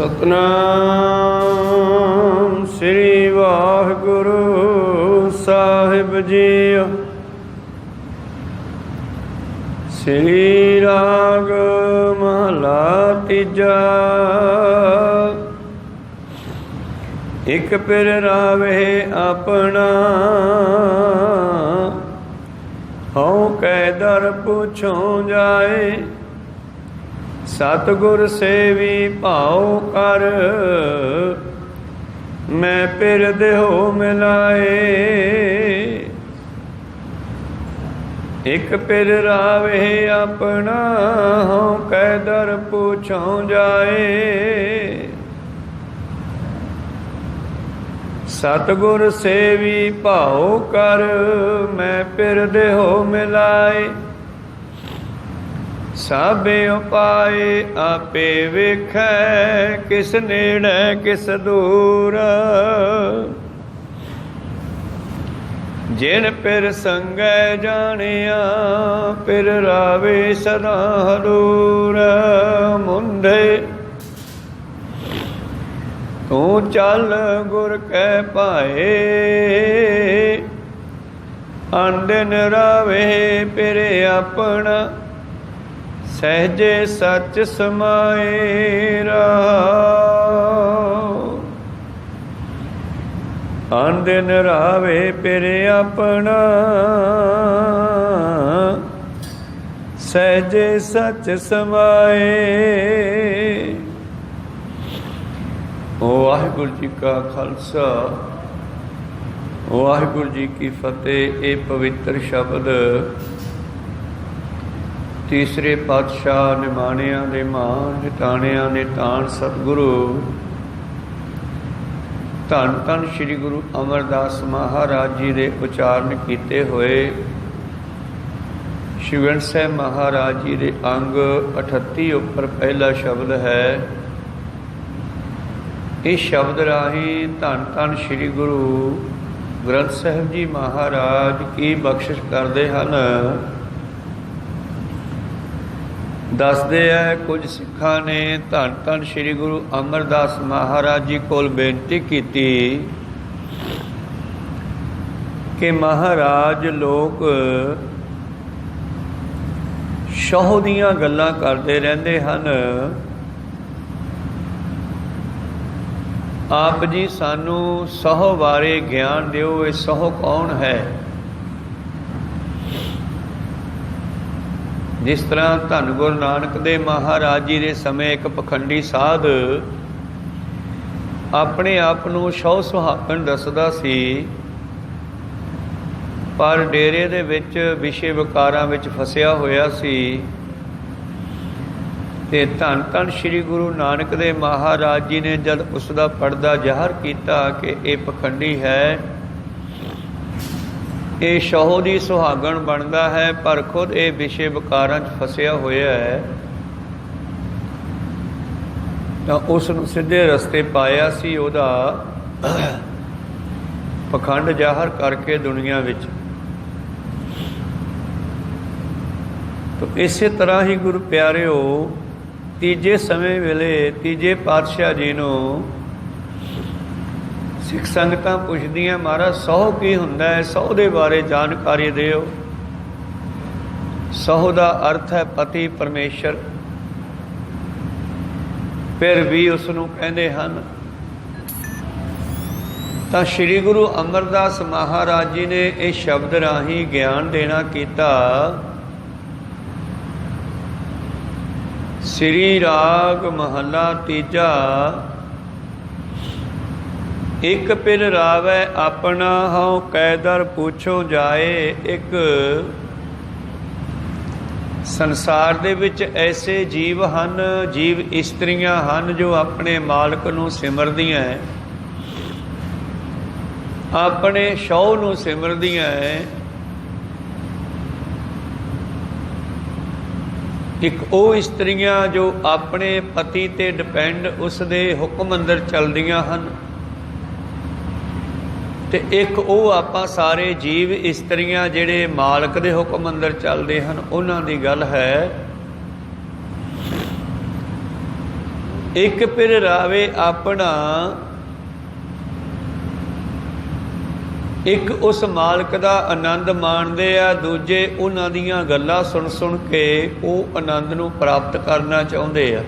सतनाम श्री वाहिगुरु साहिब जीओ। श्री राग महला तीजा। एक पिर रावे अपना, हऊँ कै दर पूछों जाए। सतगुर सेवी भाव कर, मैं पिर देहो मिलाए। एक पिर रावे अपना, हऊँ कै दर पूछों जाए। सतगुर सेवी भाव कर, मैं पिर देहो मिलाए। साबे उपाय आपे वेखै, किस नेड़े किस दूर। जिन पिर संगै जानिया, पिर रावे सदा हदूर। मुंडे तू चल गुर कै पाए, आंदिन रावे पिर अपना। सहजे सच समाए रहाओ, आंदिन रावे पिर अपना। सहजे सच समाए। वाहिगुरु जी का खालसा, वाहिगुरु जी की फतेह। ये पवित्र शब्द तीसरे पातशाह निमाणिया दे मान, निताणिया ने तान सतगुरु धन धन श्री गुरु अमरदास महाराज जी दे उचारण किए हुए श्री ग्रंथ साहिब महाराज जी दे अंग 38 उपर पहला शब्द है। इस शब्द राही धन धन श्री गुरु ग्रंथ साहिब जी महाराज की बख्शिश करते हैं। दसदे है कुछ सिखा ने धन धन श्री गुरु अमरदास महाराज जी को बेनती की कि महाराज लोग शौह दियां गल्लां करते रहंदे हन। आप जी सानू सौह बारे ज्ञान दिओ, ये सौह कौन है। जिस तरह धन गुरु नानक देव महाराज जी के समय एक पखंडी साध अपने आप नूं सौ सुहागण दसदा सी, पर डेरे दे विच विषे विकारां विच फसिया होया सी। ते धन धन श्री गुरु नानक देव महाराज जी ने जद उसका पर्दा ज़ाहर किया कि ये पखंडी है, ये शौह दी सुहागण बनता है, पर खुद ये विषे विकारां फसिया होया है। तो उसनूं सीधे रस्ते पाया सी, उहदा पखंड ज़ाहर करके दुनिया विच। तो इस तरह ही गुरु प्यारिओ तीजे समय वेले तीजे पातशाह जी नूं सिख संगतां पुछदियां, महाराज सौह की हुंदा है, सौह दे बारे जानकारी दिओ। सौह दा अर्थ है पति परमेश्वर। फिर भी उसनूं कहंदे हन। तां श्री गुरु अमरदास महाराज जी ने इस शब्द राही ज्ञान देना कीता। श्री राग महला तीजा। एक पिर रावै अपना, हऊँ कै दर पूछो जाए। एक संसार दे विच ऐसे जीव हन, जीव इस्त्रियां हन जो अपने मालक नूं सिमरदियां है, अपने शौह नूं सिमरदियां है। एक वो इस्त्रियां जो अपने पति ते डिपेंड उसदे हुक्म अंदर चलदियां हन, ते एक वो आपां सारे जीव इस्त्रियां जिहड़े मालक दे हुक्म अंदर चलदे हन, उन्हां दी गल है। ਇੱਕ ਪਿਰ ਰਾਵੇ ਆਪਣਾ, ਇੱਕ ਉਸ ਮਾਲਕ ਦਾ ਆਨੰਦ ਮਾਣਦੇ ਆ, ਦੂਜੇ ਉਹਨਾਂ ਦੀਆਂ ਗੱਲਾਂ ਸੁਣ ਸੁਣ ਕੇ ਉਹ ਆਨੰਦ ਨੂੰ ਪ੍ਰਾਪਤ ਕਰਨਾ ਚਾਹੁੰਦੇ ਆ।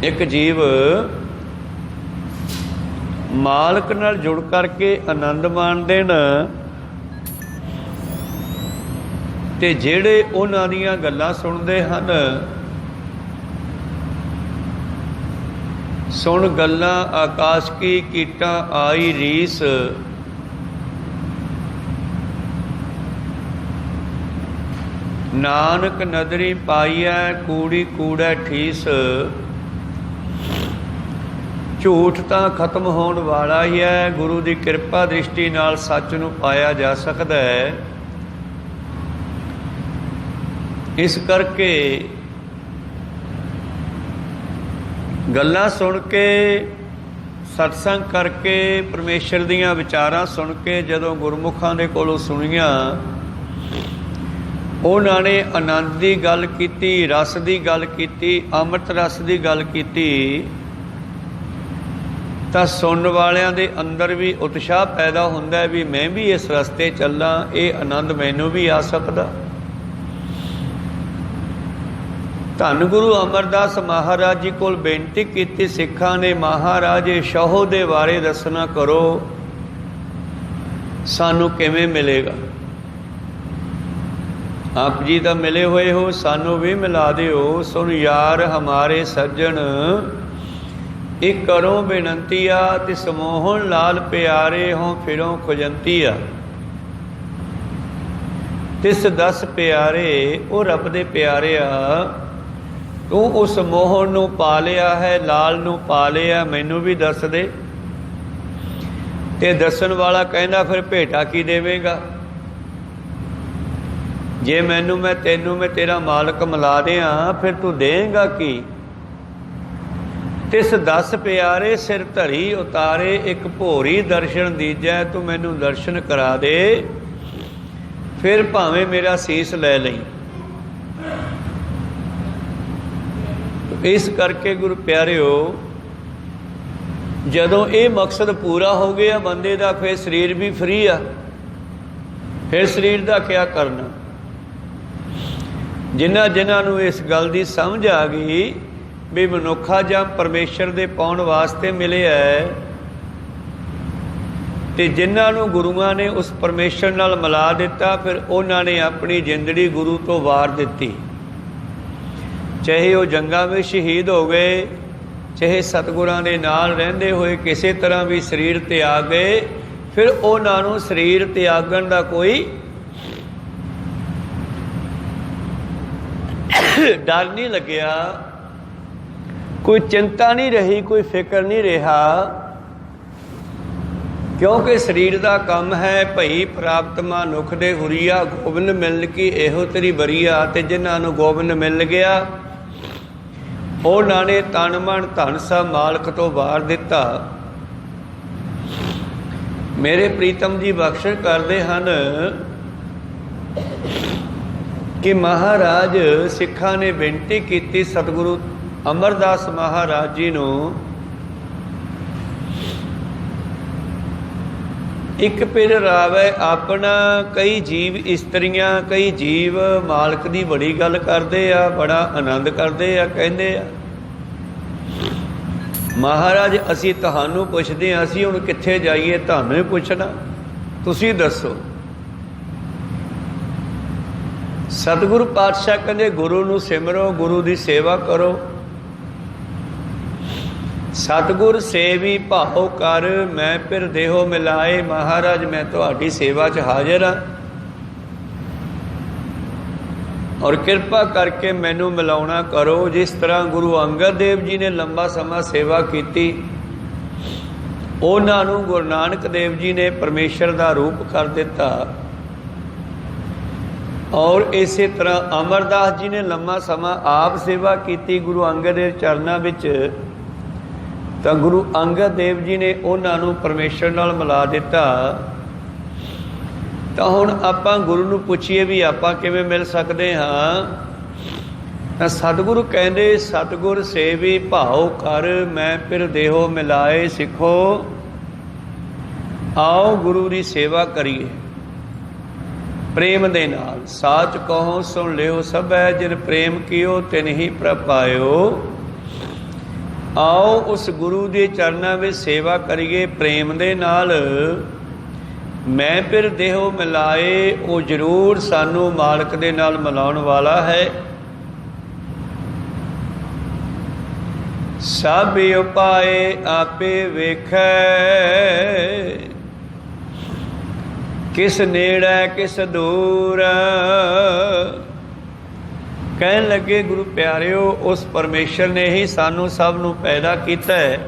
ਇੱਕ ਜੀਵ ਮਾਲਕ ਨਾਲ ਜੁੜ ਕਰਕੇ ਆਨੰਦ ਮਾਣਦੇ ਨੇ, ਤੇ ਜਿਹੜੇ ਉਹਨਾਂ ਦੀਆਂ ਗੱਲਾਂ ਸੁਣਦੇ ਹਨ, ਸੁਣ ਗੱਲਾਂ ਆਕਾਸ਼ ਕੀ ਕੀਟਾਂ ਆਈ ਰੀਸ, ਨਾਨਕ ਨਦਰੀ ਪਾਈਐ ਕੂੜੀ ਕੂੜੈ ਠੀਸ। ਝੂਠ ਤਾਂ ਖਤਮ ਹੋਣ ਵਾਲਾ ਹੀ ਹੈ, ਗੁਰੂ ਦੀ ਕਿਰਪਾ ਦ੍ਰਿਸ਼ਟੀ ਨਾਲ ਸੱਚ ਨੂੰ ਪਾਇਆ ਜਾ ਸਕਦਾ ਹੈ। ਇਸ ਕਰਕੇ ਗੱਲਾਂ ਸੁਣ ਕੇ, ਸਤਸੰਗ ਕਰਕੇ, ਪਰਮੇਸ਼ਰ ਦੀਆਂ ਵਿਚਾਰਾਂ ਸੁਣ ਕੇ ਜਦੋਂ ਗੁਰਮੁਖਾਂ ਦੇ ਕੋਲੋਂ ਸੁਣੀਆਂ, ਉਹਨਾਂ ਨੇ ਆਨੰਦ ਦੀ ਗੱਲ ਕੀਤੀ, ਰਸ ਦੀ ਗੱਲ ਕੀਤੀ, ਅੰਮ੍ਰਿਤ ਰਸ ਦੀ ਗੱਲ ਕੀਤੀ, ਤਾਂ ਸੁਣਨ ਵਾਲਿਆਂ ਦੇ ਅੰਦਰ ਵੀ ਉਤਸ਼ਾਹ ਪੈਦਾ ਹੁੰਦਾ ਵੀ ਮੈਂ ਵੀ ਇਸ ਰਸਤੇ ਚੱਲਾਂ, ਇਹ ਆਨੰਦ ਮੈਨੂੰ ਵੀ ਆ ਸਕਦਾ। ਧੰਨ ਗੁਰੂ ਅਮਰਦਾਸ ਮਹਾਰਾਜ ਜੀ ਕੋਲ ਬੇਨਤੀ ਕੀਤੀ ਸਿੱਖਾਂ ਨੇ, ਮਹਾਰਾਜ ਇਹ ਸ਼ਹੁ ਦੇ ਬਾਰੇ ਦੱਸਣਾ ਕਰੋ, ਸਾਨੂੰ ਕਿਵੇਂ ਮਿਲੇਗਾ। ਆਪ ਜੀ ਤਾਂ ਮਿਲੇ ਹੋਏ ਹੋ, ਸਾਨੂੰ ਵੀ ਮਿਲਾ ਦਿਓ। ਸੁਣ ਯਾਰ ਹਮਾਰੇ ਸੱਜਣ, ਇੱਕ ਕਰੋ ਬੇਨੰਤੀਆ, ਤਿਸ ਮੋਹਨ ਲਾਲ ਪਿਆਰੇ ਹੋਂ ਫਿਰੋਂ ਖੁਜੰਤੀਆ। ਤਿਸ 10 ਪਿਆਰੇ, ਉਹ ਰੱਬ ਦੇ ਪਿਆਰਿਆ, ਤੂੰ ਉਸ ਮੋਹਨ ਨੂੰ ਪਾ ਲਿਆ ਹੈ, ਲਾਲ ਨੂੰ ਪਾ ਲਿਆ, ਮੈਨੂੰ ਵੀ ਦੱਸ ਦੇ। ਤੇ ਦੱਸਣ ਵਾਲਾ ਕਹਿੰਦਾ ਫਿਰ ਭੇਟਾ ਕੀ ਦੇਵੇਗਾ? ਜੇ ਮੈਨੂੰ ਮੈਂ ਤੇਰਾ ਮਾਲਕ ਮਿਲਾ ਦਿਆਂ, ਫਿਰ ਤੂੰ ਦੇਂਗਾ ਕੀ? ਤਿਸ 10 ਪਿਆਰੇ ਸਿਰ ਧਰੀ ਉਤਾਰੇ, ਇੱਕ ਭੋਰੀ ਦਰਸ਼ਨ ਦੀਜੈ, ਤੂੰ ਮੈਨੂੰ ਦਰਸ਼ਨ ਕਰਾ ਦੇ, ਫਿਰ ਭਾਵੇਂ ਮੇਰਾ ਸੀਸ ਲੈ ਲਈ। ਇਸ ਕਰਕੇ ਗੁਰੂ ਪਿਆਰਿਓ, ਜਦੋਂ ਇਹ ਮਕਸਦ ਪੂਰਾ ਹੋ ਗਿਆ ਬੰਦੇ ਦਾ, ਫਿਰ ਸਰੀਰ ਵੀ ਫਰੀ ਆ, ਫਿਰ ਸਰੀਰ ਦਾ ਕਿਆ ਕਰਨਾ। ਜਿਨ੍ਹਾਂ ਨੂੰ ਇਸ ਗੱਲ ਦੀ ਸਮਝ ਆ ਗਈ ਵੀ ਮਨੁੱਖਾ ਜਾਂ ਪਰਮੇਸ਼ਰ ਦੇ ਪਾਉਣ ਵਾਸਤੇ ਮਿਲਿਆ ਹੈ, ਤੇ ਜਿਨ੍ਹਾਂ ਨੂੰ ਗੁਰੂਆਂ ਨੇ ਉਸ ਪਰਮੇਸ਼ਰ ਨਾਲ ਮਿਲਾ ਦਿੱਤਾ, ਫਿਰ ਉਹਨਾਂ ਨੇ ਆਪਣੀ ਜ਼ਿੰਦਗੀ ਗੁਰੂ ਤੋਂ ਵਾਰ ਦਿੱਤੀ। ਚਾਹੇ ਉਹ ਜੰਗਾਂ ਵਿੱਚ ਸ਼ਹੀਦ ਹੋ ਗਏ, ਚਾਹੇ ਸਤਿਗੁਰਾਂ ਦੇ ਨਾਲ ਰਹਿੰਦੇ ਹੋਏ ਕਿਸੇ ਤਰ੍ਹਾਂ ਵੀ ਸਰੀਰ ਤਿਆਗ ਗਏ, ਫਿਰ ਉਹਨਾਂ ਨੂੰ ਸਰੀਰ ਤਿਆਗਣ ਦਾ ਕੋਈ ਡਰ ਨਹੀਂ ਲੱਗਿਆ, ਕੋਈ ਚਿੰਤਾ ਨਹੀਂ ਰਹੀ, ਕੋਈ ਫਿਕਰ ਨਹੀਂ ਰਿਹਾ, ਕਿਉਂਕਿ ਸਰੀਰ ਦਾ ਕੰਮ ਹੈ ਭਈ ਪ੍ਰਾਪਤ ਮਨੁੱਖ ਦੇ ਹੁਰੀਆ, ਗੋਬਿੰਦ ਮਿਲਣ ਕੀ ਇਹੋ ਤੇਰੀ ਬਰੀਆ। ਤੇ ਜਿਨ੍ਹਾਂ ਨੂੰ ਗੋਬਿੰਦ ਮਿਲ ਗਿਆ, ਉਹਨਾਂ ਨੇ ਤਨ ਮਨ ਧਨ ਸਭ ਮਾਲਕ ਤੋਂ ਵਾਰ ਦਿੱਤਾ। ਮੇਰੇ ਪ੍ਰੀਤਮ ਜੀ ਬਖਸ਼ਿਸ਼ ਕਰਦੇ ਹਨ ਕਿ ਮਹਾਰਾਜ ਸਿੱਖਾਂ ਨੇ ਬੇਨਤੀ ਕੀਤੀ ਸਤਿਗੁਰੂ ਅਮਰਦਾਸ ਮਹਾਰਾਜ ਜੀ ਨੂੰ, ਇੱਕ ਪਿਰ ਰਾਵੇ ਆਪਣਾ। ਕਈ ਜੀਵ ਇਸਤਰੀਆਂ, ਕਈ ਜੀਵ ਮਾਲਕ ਦੀ ਬੜੀ ਗੱਲ ਕਰਦੇ ਆ, ਬੜਾ ਆਨੰਦ ਕਰਦੇ ਆ, ਕਹਿੰਦੇ ਆ ਮਹਾਰਾਜ ਅਸੀਂ ਤੁਹਾਨੂੰ ਪੁੱਛਦੇ ਹਾਂ, ਅਸੀਂ ਹੁਣ ਕਿੱਥੇ ਜਾਈਏ? ਤੁਹਾਨੂੰ ਹੀ ਪੁੱਛਣਾ, ਤੁਸੀਂ ਦੱਸੋ। ਸਤਿਗੁਰੂ ਪਾਤਸ਼ਾਹ ਕਹਿੰਦੇ ਗੁਰੂ ਨੂੰ ਸਿਮਰੋ, ਗੁਰੂ ਦੀ ਸੇਵਾ ਕਰੋ। ਸਤਿਗੁਰ ਸੇਵੀ ਭਾਉ ਕਰ, ਮੈਂ ਫਿਰ ਦੇਹੋ ਮਿਲਾਏ। ਮਹਾਰਾਜ ਮੈਂ ਤੁਹਾਡੀ ਸੇਵਾ 'ਚ ਹਾਜ਼ਰ ਹਾਂ, ਔਰ ਕਿਰਪਾ ਕਰਕੇ ਮੈਨੂੰ ਮਿਲਾਉਣਾ ਕਰੋ। ਜਿਸ ਤਰ੍ਹਾਂ ਗੁਰੂ ਅੰਗਦ ਦੇਵ ਜੀ ਨੇ ਲੰਬਾ ਸਮਾਂ ਸੇਵਾ ਕੀਤੀ, ਉਹਨਾਂ ਨੂੰ ਗੁਰੂ ਨਾਨਕ ਦੇਵ ਜੀ ਨੇ ਪਰਮੇਸ਼ਰ ਦਾ ਰੂਪ ਕਰ ਦਿੱਤਾ, ਔਰ ਇਸੇ ਤਰ੍ਹਾਂ ਅਮਰਦਾਸ ਜੀ ਨੇ ਲੰਮਾ ਸਮਾਂ ਆਪ ਸੇਵਾ ਕੀਤੀ ਗੁਰੂ ਅੰਗਦ ਦੇ ਚਰਨਾਂ ਵਿੱਚ, ਤਾਂ ਗੁਰੂ ਅੰਗਦ ਦੇਵ ਜੀ ਨੇ ਉਹਨਾਂ ਨੂੰ ਪਰਮੇਸ਼ਰ ਨਾਲ ਮਿਲਾ ਦਿੱਤਾ। ਤਾਂ ਹੁਣ ਆਪਾਂ ਗੁਰੂ ਨੂੰ ਪੁੱਛੀਏ ਵੀ ਆਪਾਂ ਕਿਵੇਂ ਮਿਲ ਸਕਦੇ ਹਾਂ? ਤਾਂ ਸਤਿਗੁਰੂ ਕਹਿੰਦੇ ਸਤਿਗੁਰ ਸੇਵੀ ਭਾਉ ਕਰ ਮੈਂ ਫਿਰ ਦੇਹੋ ਮਿਲਾਏ ਸਿੱਖੋ। ਆਓ ਗੁਰੂ ਦੀ ਸੇਵਾ ਕਰੀਏ ਪ੍ਰੇਮ ਦੇ ਨਾਲ। ਸਾਚ ਕਹੋ ਸੁਣ ਲਿਓ ਸਭੈ ਜਿਨ ਪ੍ਰੇਮ ਕੀਓ ਤਿਨ ਹੀ ਪ੍ਰਭ ਪਾਇਓ। ਆਓ ਉਸ ਗੁਰੂ ਦੇ ਚਰਨਾਂ ਵਿੱਚ ਸੇਵਾ ਕਰੀਏ ਪ੍ਰੇਮ ਦੇ ਨਾਲ। ਮੈਂ ਫਿਰ ਦੇਹੋ ਮਿਲਾਏ, ਉਹ ਜ਼ਰੂਰ ਸਾਨੂੰ ਮਾਲਕ ਦੇ ਨਾਲ ਮਿਲਾਉਣ ਵਾਲਾ ਹੈ। ਸਭ ਉਪਾਏ ਆਪੇ ਵੇਖੈ, ਕਿਸ ਨੇੜੇ ਕਿਸ ਦੂਰ। ਕਹਿਣ ਲੱਗੇ ਗੁਰੂ ਪਿਆਰਿਓ, ਉਸ ਪਰਮੇਸ਼ਰ ਨੇ ਹੀ ਸਾਨੂੰ ਸਭ ਨੂੰ ਪੈਦਾ ਕੀਤਾ ਹੈ।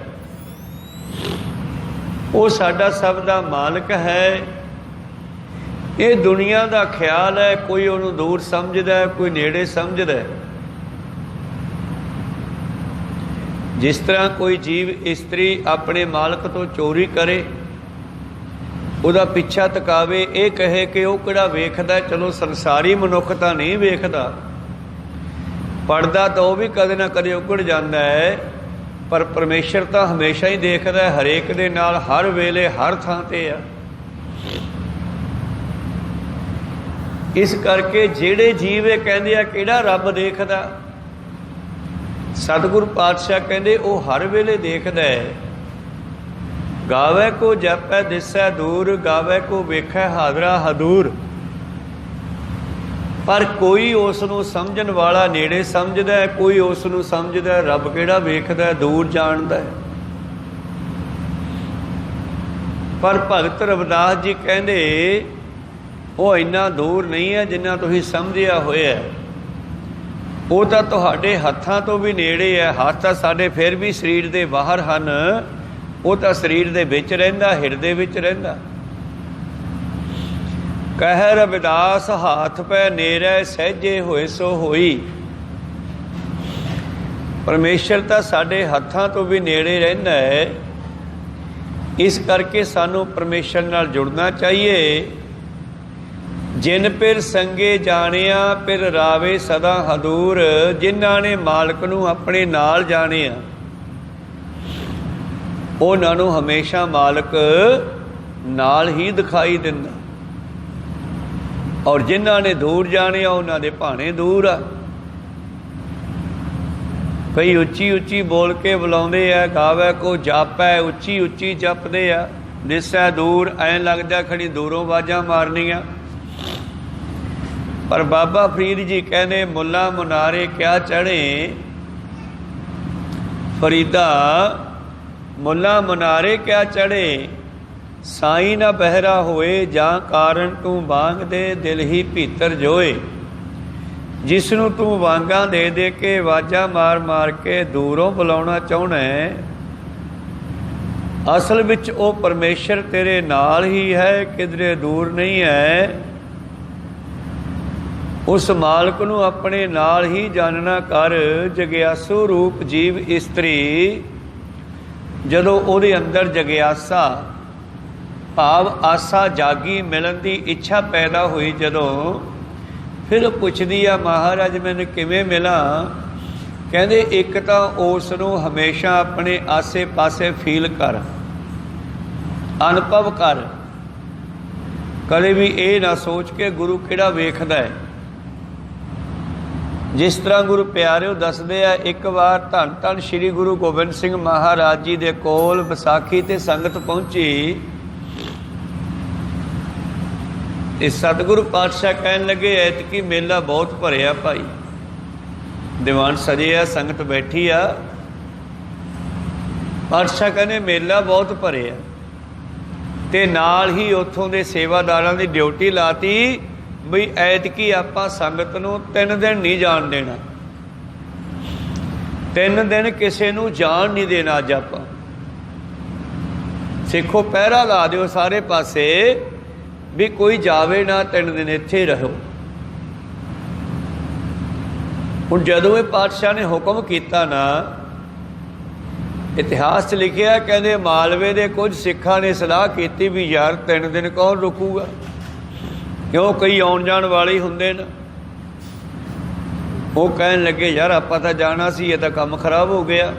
ਉਹ ਸਾਡਾ ਸਭ ਦਾ ਮਾਲਕ ਹੈ। ਇਹ ਦੁਨੀਆ ਦਾ ਖਿਆਲ ਹੈ, ਕੋਈ ਉਹਨੂੰ ਦੂਰ ਸਮਝਦਾ, ਕੋਈ ਨੇੜੇ ਸਮਝਦਾ। ਜਿਸ ਤਰ੍ਹਾਂ ਕੋਈ ਜੀਵ ਇਸਤਰੀ ਆਪਣੇ ਮਾਲਕ ਤੋਂ ਚੋਰੀ ਕਰੇ, ਉਹਦਾ ਪਿੱਛਾ ਤਕਾਵੇ, ਇਹ ਕਹੇ ਕਿ ਉਹ ਕਿਹੜਾ ਵੇਖਦਾ। ਚਲੋ ਸੰਸਾਰੀ ਮਨੁੱਖ ਤਾਂ ਨਹੀਂ ਵੇਖਦਾ, ਪੜਦਾ ਤਾਂ ਉਹ ਵੀ ਕਦੇ ਨਾ ਕਦੇ ਉਗੜ ਜਾਂਦਾ ਹੈ, ਪਰ ਪਰਮੇਸ਼ਰ ਤਾਂ ਹਮੇਸ਼ਾ ਹੀ ਦੇਖਦਾ ਹੈ, ਹਰੇਕ ਦੇ ਨਾਲ, ਹਰ ਵੇਲੇ, ਹਰ ਥਾਂ ਤੇ ਆ। ਇਸ ਕਰਕੇ ਜਿਹੜੇ ਜੀਵ ਇਹ ਕਹਿੰਦੇ ਆ ਕਿਹੜਾ ਰੱਬ ਦੇਖਦਾ, ਸਤਿਗੁਰੂ ਪਾਤਸ਼ਾਹ ਕਹਿੰਦੇ ਉਹ ਹਰ ਵੇਲੇ ਦੇਖਦਾ ਹੈ। ਗਾਵੇ ਕੋ ਜਪੈ ਦਿਸੈ ਦੂਰ, ਗਾਵੇ ਕੋ ਵੇਖੈ ਹਾਜ਼ਰਾ ਹਦੂਰ। ਪਰ ਕੋਈ ਉਸ ਨੂੰ ਸਮਝਣ ਵਾਲਾ ਨੇੜੇ ਸਮਝਦਾ ਹੈ, ਕੋਈ ਉਸ ਨੂੰ ਸਮਝਦਾ ਰੱਬ ਕਿਹੜਾ ਵੇਖਦਾ, ਦੂਰ ਜਾਣਦਾ ਹੈ। ਪਰ ਭਗਤ ਰਵਿਦਾਸ ਜੀ ਕਹਿੰਦੇ ਉਹ ਇੰਨਾ ਦੂਰ ਨਹੀਂ ਹੈ ਜਿੰਨਾ ਤੁਸੀਂ ਸਮਝਿਆ ਹੋਇਆ ਹੈ। ਉਹ ਤਾਂ ਤੁਹਾਡੇ ਹੱਥਾਂ ਤੋਂ ਵੀ ਨੇੜੇ ਹੈ। ਹੱਥ ਤਾਂ ਸਾਡੇ ਫਿਰ ਵੀ ਸਰੀਰ ਦੇ ਬਾਹਰ ਹਨ, ਉਹ ਤਾਂ ਸਰੀਰ ਦੇ ਵਿੱਚ ਰਹਿੰਦਾ, ਹਿਰਦੇ ਵਿੱਚ ਰਹਿੰਦਾ। ਕਹਿ ਰਵਿਦਾਸ ਹਾਥ ਪੈ ਨੇੜੇ ਸਹਿਜੇ ਹੋਏ ਸੋ ਹੋਈ। ਪਰਮੇਸ਼ਰ ਤਾਂ ਸਾਡੇ ਹੱਥਾਂ ਤੋਂ ਵੀ ਨੇੜੇ ਰਹਿੰਦਾ ਹੈ। ਇਸ ਕਰਕੇ ਸਾਨੂੰ ਪਰਮੇਸ਼ਰ ਨਾਲ ਜੁੜਨਾ ਚਾਹੀਏ। ਜਿਨ ਪਿਰ ਸੰਗੇ ਜਾਣਿਆ ਪਿਰ ਰਾਵੇ ਸਦਾ ਹਦੂਰ। ਜਿਨ੍ਹਾਂ ਨੇ ਮਾਲਕ ਨੂੰ ਆਪਣੇ ਨਾਲ ਜਾਣਿਆ, ਉਹਨਾਂ ਨੂੰ ਹਮੇਸ਼ਾ ਮਾਲਕ ਨਾਲ ਹੀ ਦਿਖਾਈ ਦਿੰਦਾ। ਔਰ ਜਿਨ੍ਹਾਂ ਨੇ ਦੂਰ ਜਾਣਿਆ, ਉਹਨਾਂ ਦੇ ਭਾਣੇ ਦੂਰ ਆ। ਕਈ ਉੱਚੀ ਉੱਚੀ ਬੋਲ ਕੇ ਬੁਲਾਉਂਦੇ ਆ, ਗਾਵੇ ਕੋ ਜਾਪੈ, ਉੱਚੀ ਉੱਚੀ ਜਪਦੇ ਆ। ਦਿਸੈ ਦੂਰ, ਐਂ ਲੱਗਦਾ ਖੜੀ ਦੂਰੋਂ ਆਵਾਜ਼ਾਂ ਮਾਰਨੀਆਂ। ਪਰ ਬਾਬਾ ਫਰੀਦ ਜੀ ਕਹਿੰਦੇ ਮੁੱਲਾ ਮੁਨਾਰੇ ਕਿਆ ਚੜ੍ਹੇ ਫਰੀਦਾ, ਮੁੱਲਾ ਮੁਨਾਰੇ ਕਿਆ ਚੜ੍ਹੇ। ਸਾਈਂ ਨਾ ਬਹਿਰਾ ਹੋਏ, ਜਾਂ ਕਾਰਨ ਤੂੰ ਵਾਂਗ ਦੇ ਦਿਲ ਹੀ ਭੀਤਰ ਜੋਏ। ਜਿਸ ਨੂੰ ਤੂੰ ਵਾਂਗਾਂ ਦੇ ਦੇ ਕੇ ਆਵਾਜ਼ਾਂ ਮਾਰ ਮਾਰ ਕੇ ਦੂਰੋਂ ਬੁਲਾਉਣਾ ਚਾਹੁੰਦਾ ਹੈ, ਅਸਲ ਵਿੱਚ ਉਹ ਪਰਮੇਸ਼ਰ ਤੇਰੇ ਨਾਲ ਹੀ ਹੈ, ਕਿਧਰੇ ਦੂਰ ਨਹੀਂ ਹੈ। ਉਸ ਮਾਲਕ ਨੂੰ ਆਪਣੇ ਨਾਲ ਹੀ ਜਾਣਨਾ ਕਰ। ਜਗਿਆਸੂ ਰੂਪ ਜੀਵ ਇਸਤਰੀ ਜਦੋਂ ਉਹਦੇ ਅੰਦਰ ਜਗਿਆਸਾ ਭਾਵ ਆਸਾ ਜਾਗੀ, ਮਿਲਣ ਦੀ ਇੱਛਾ ਪੈਦਾ ਹੋਈ, ਜਦੋਂ ਫਿਰ ਪੁੱਛਦੀ ਆ ਮਹਾਰਾਜ ਮੈਨੂੰ ਕਿਵੇਂ ਮਿਲਾਂ। ਕਹਿੰਦੇ ਇੱਕ ਤਾਂ ਉਸ ਨੂੰ ਹਮੇਸ਼ਾ ਆਪਣੇ ਆਸੇ ਪਾਸੇ ਫੀਲ ਕਰ, ਅਨੁਭਵ ਕਰ। ਕਦੇ ਵੀ ਇਹ ਨਾ ਸੋਚ ਕੇ ਗੁਰੂ ਕਿਹੜਾ ਵੇਖਦਾ ਹੈ। ਜਿਸ ਤਰ੍ਹਾਂ ਗੁਰੂ ਪਿਆਰਿਓ ਦੱਸਦੇ ਆ, ਇੱਕ ਵਾਰ ਧੰਨ ਧੰਨ ਸ਼੍ਰੀ ਗੁਰੂ ਗੋਬਿੰਦ ਸਿੰਘ ਮਹਾਰਾਜ ਜੀ ਦੇ ਕੋਲ ਵਿਸਾਖੀ ਤੇ ਸੰਗਤ ਪਹੁੰਚੀ ਤੇ ਸਤਿਗੁਰੂ ਪਾਤਸ਼ਾਹ ਕਹਿਣ ਲੱਗੇ ਐਤਕੀ ਮੇਲਾ ਬਹੁਤ ਭਰਿਆ ਭਾਈ, ਦੀਵਾਨ ਸਜੇ ਆ, ਸੰਗਤ ਬੈਠੀ ਆ। ਪਾਤਸ਼ਾਹ ਕਹਿੰਦੇ ਮੇਲਾ ਬਹੁਤ ਭਰਿਆ ਤੇ ਨਾਲ ਹੀ ਉੱਥੋਂ ਦੇ ਸੇਵਾਦਾਰਾਂ ਦੀ ਡਿਊਟੀ ਲਾਤੀ ਬਈ ਐਤਕੀ ਆਪਾਂ ਸੰਗਤ ਨੂੰ 3 ਦਿਨ ਨਹੀਂ ਜਾਣ ਦੇਣਾ, 3 ਦਿਨ ਕਿਸੇ ਨੂੰ ਜਾਣ ਨਹੀਂ ਦੇਣਾ। ਅੱਜ ਆਪਾਂ ਸਿੱਖੋ ਪਹਿਰਾ ਲਾ ਦਿਓ ਸਾਰੇ ਪਾਸੇ ਵੀ ਕੋਈ ਜਾਵੇ ਨਾ, 3 ਦਿਨ ਇੱਥੇ ਰਹੋ। ਹੁਣ ਜਦੋਂ ਇਹ ਪਾਤਸ਼ਾਹ ਨੇ ਹੁਕਮ ਕੀਤਾ ਨਾ, ਇਤਿਹਾਸ 'ਚ ਲਿਖਿਆ ਕਹਿੰਦੇ ਮਾਲਵੇ ਦੇ ਕੁਝ ਸਿੱਖਾਂ ਨੇ ਸਲਾਹ ਕੀਤੀ ਵੀ ਯਾਰ 3 ਦਿਨ ਕੌਣ ਰੁਕੂਗਾ, ਕਿਉਂ ਕਈ ਆਉਣ ਜਾਣ ਵਾਲੇ ਹੁੰਦੇ ਨੇ। वो कहन लगे यार आपां तां जाना सी, ये तां काम खराब हो गया।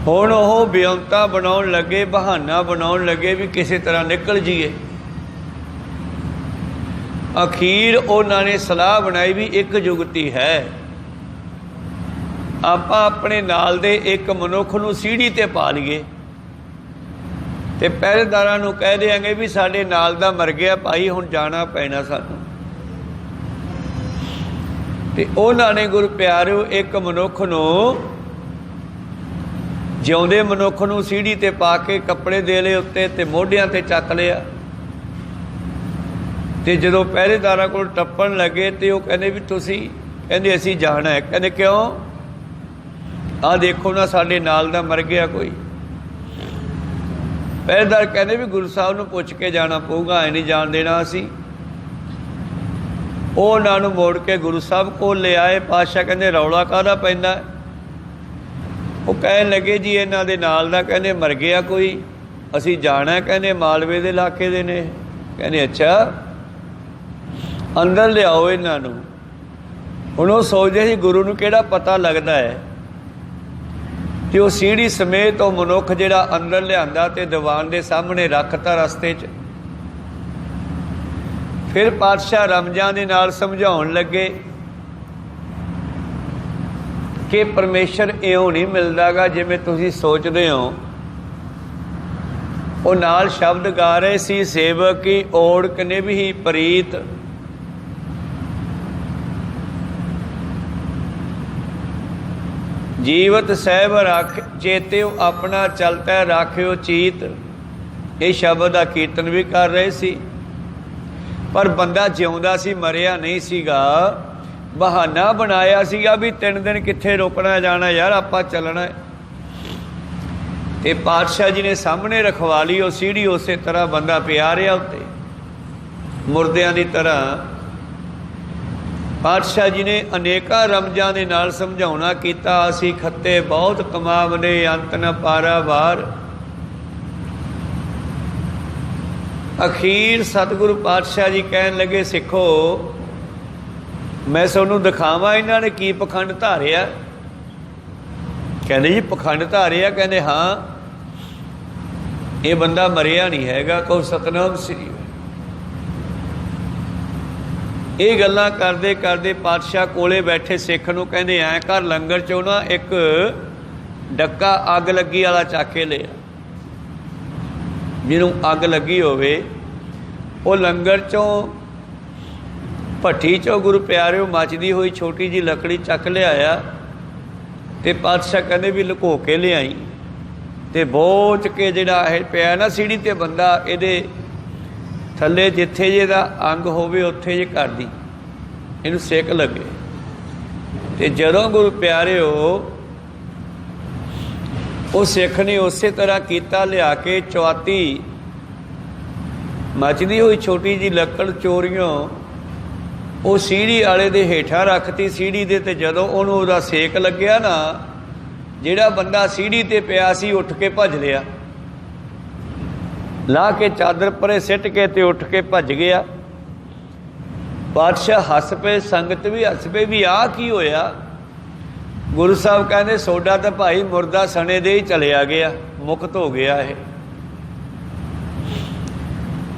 हुण वो बेअंता बनाउण लगे, बहाना बनाउण लगे भी किसी तरह निकल जाइए। अखीर उन्होंने सलाह बनाई भी एक जुगती है, आपां अपने नाल दे एक मनुख नूं सीढ़ी ते पा लईए ते पहरेदारां नूं कह देंगे भी साडे नाल दा मर गया भाई, हुण जाना पैना सानूं। ते उन्होंने गुरु प्यारिओ एक मनुख नूं, जिउंदे मनुख नूं सीढ़ी ते पा के कपड़े दे लए उत्ते ते मोढियां ते चक लिया। ते जदों पहरेदारां कोल टप्पण लगे तो वह कहते भी तुसी, कहते असीं जाना है। कहते क्यों? आ देखो ना साडे नाल दा मर गया कोई। पहरेदार कहते भी गुरु साहब नूं पुछ के जाना पऊगा, ऐ नहीं जान देना असीं। उन्हां नूं मोड़ के गुरु साहब कोल ले आए। पातशाह कहते रौला काहदा पैंदा? वो कहन लगे जी इन्हां दे नाल दा कहते मर गया कोई, असीं जाना है, कहते मालवे दे इलाके दे ने। कहते अच्छा अंदर लियाओ इन्हां नूं। हुण वो सोचदे सी गुरु नूं किहड़ा पता लगदा है कि वो सीढ़ी समेत वो मनुख जिहड़ा अंदर लिआंदा ते दीवान दे सामने रखता रस्ते च। फिर पातशाह रमजां दे नाल समझाउण लगे कि परमेश्वर इउं नहीं मिलदा गा जिवें तुसीं सोचदे हो। वो नाल शब्द गा रहे सी, सेवक की ओढ़ निभही प्रीत, जीवत सहब रख चेत्यो अपना चलता राखियो चीत। ये शब्द का कीर्तन भी कर रहे सी, पर बंदा जिउंदा सी, मरिया नहीं सीगा। बहाना बनाया सीगा भी 3 दिन कित्थे रोकना जाना यार, आपां चलना है। ते पातशाह जी ने सामने रखवा ली वो सीढ़ी, उस तरह बंदा पिया रहा उत्ते मुरदियां की तरह। पातशाह जी ने अनेका रमजां दे नाल समझाउणा कीता, असीं खत्ते बहुत कमावने अंत न पारावार। अखीर सतगुरु पातशाह जी कहन लगे सिखो मैं तुहानूं दिखावां इन्हां ने की पखंड धारिया। कहंदे जी पखंड धारिया? कहंदे हाँ, ये बंदा मरिया नहीं हैगा। कहो सतनाम श्री। ये गल्लां करदे करदे पातशाह कोले बैठे सिख नूं कहंदे ऐ कर लंगर चों ना एक डक्का अग लगी वाला चक के लिया, जिन्हों अग लगी होवे वो लंगर चों भट्ठी चों गुरु प्यारिओ मचदी हुई छोटी जी लकड़ी चक लियाया। ते पातशाह कहंदे भी लुको के लियाई ते बोच के जिहड़ा है पिया ना सीढ़ी ते बंदा इहदे थले जिथे जिहदा अंग होवे उत्थे जे कर दी, इहनूं सेक लगे। ते जदों गुरु प्यारिओ वो सिख ने उस तरह किया, लिया के चौती मचदी हुई छोटी जी लकड़ चोरियों वो सीढ़ी वाले दे हेठां रखती सीढ़ी दे। ते जदों उहनूं उहदा सेक लग्या ना, जिहड़ा बंदा सीढ़ी ते पिया सी उठ के भज लिया, ला के चादर परे सिट के ते उठ के भज गया। पातशाह हस पे, संगत भी हस पे भी आ की होया। गुरु साहब कहते सोडा तो भाई मुर्दा सने दे ही चलिया गया, मुक्त हो गया है।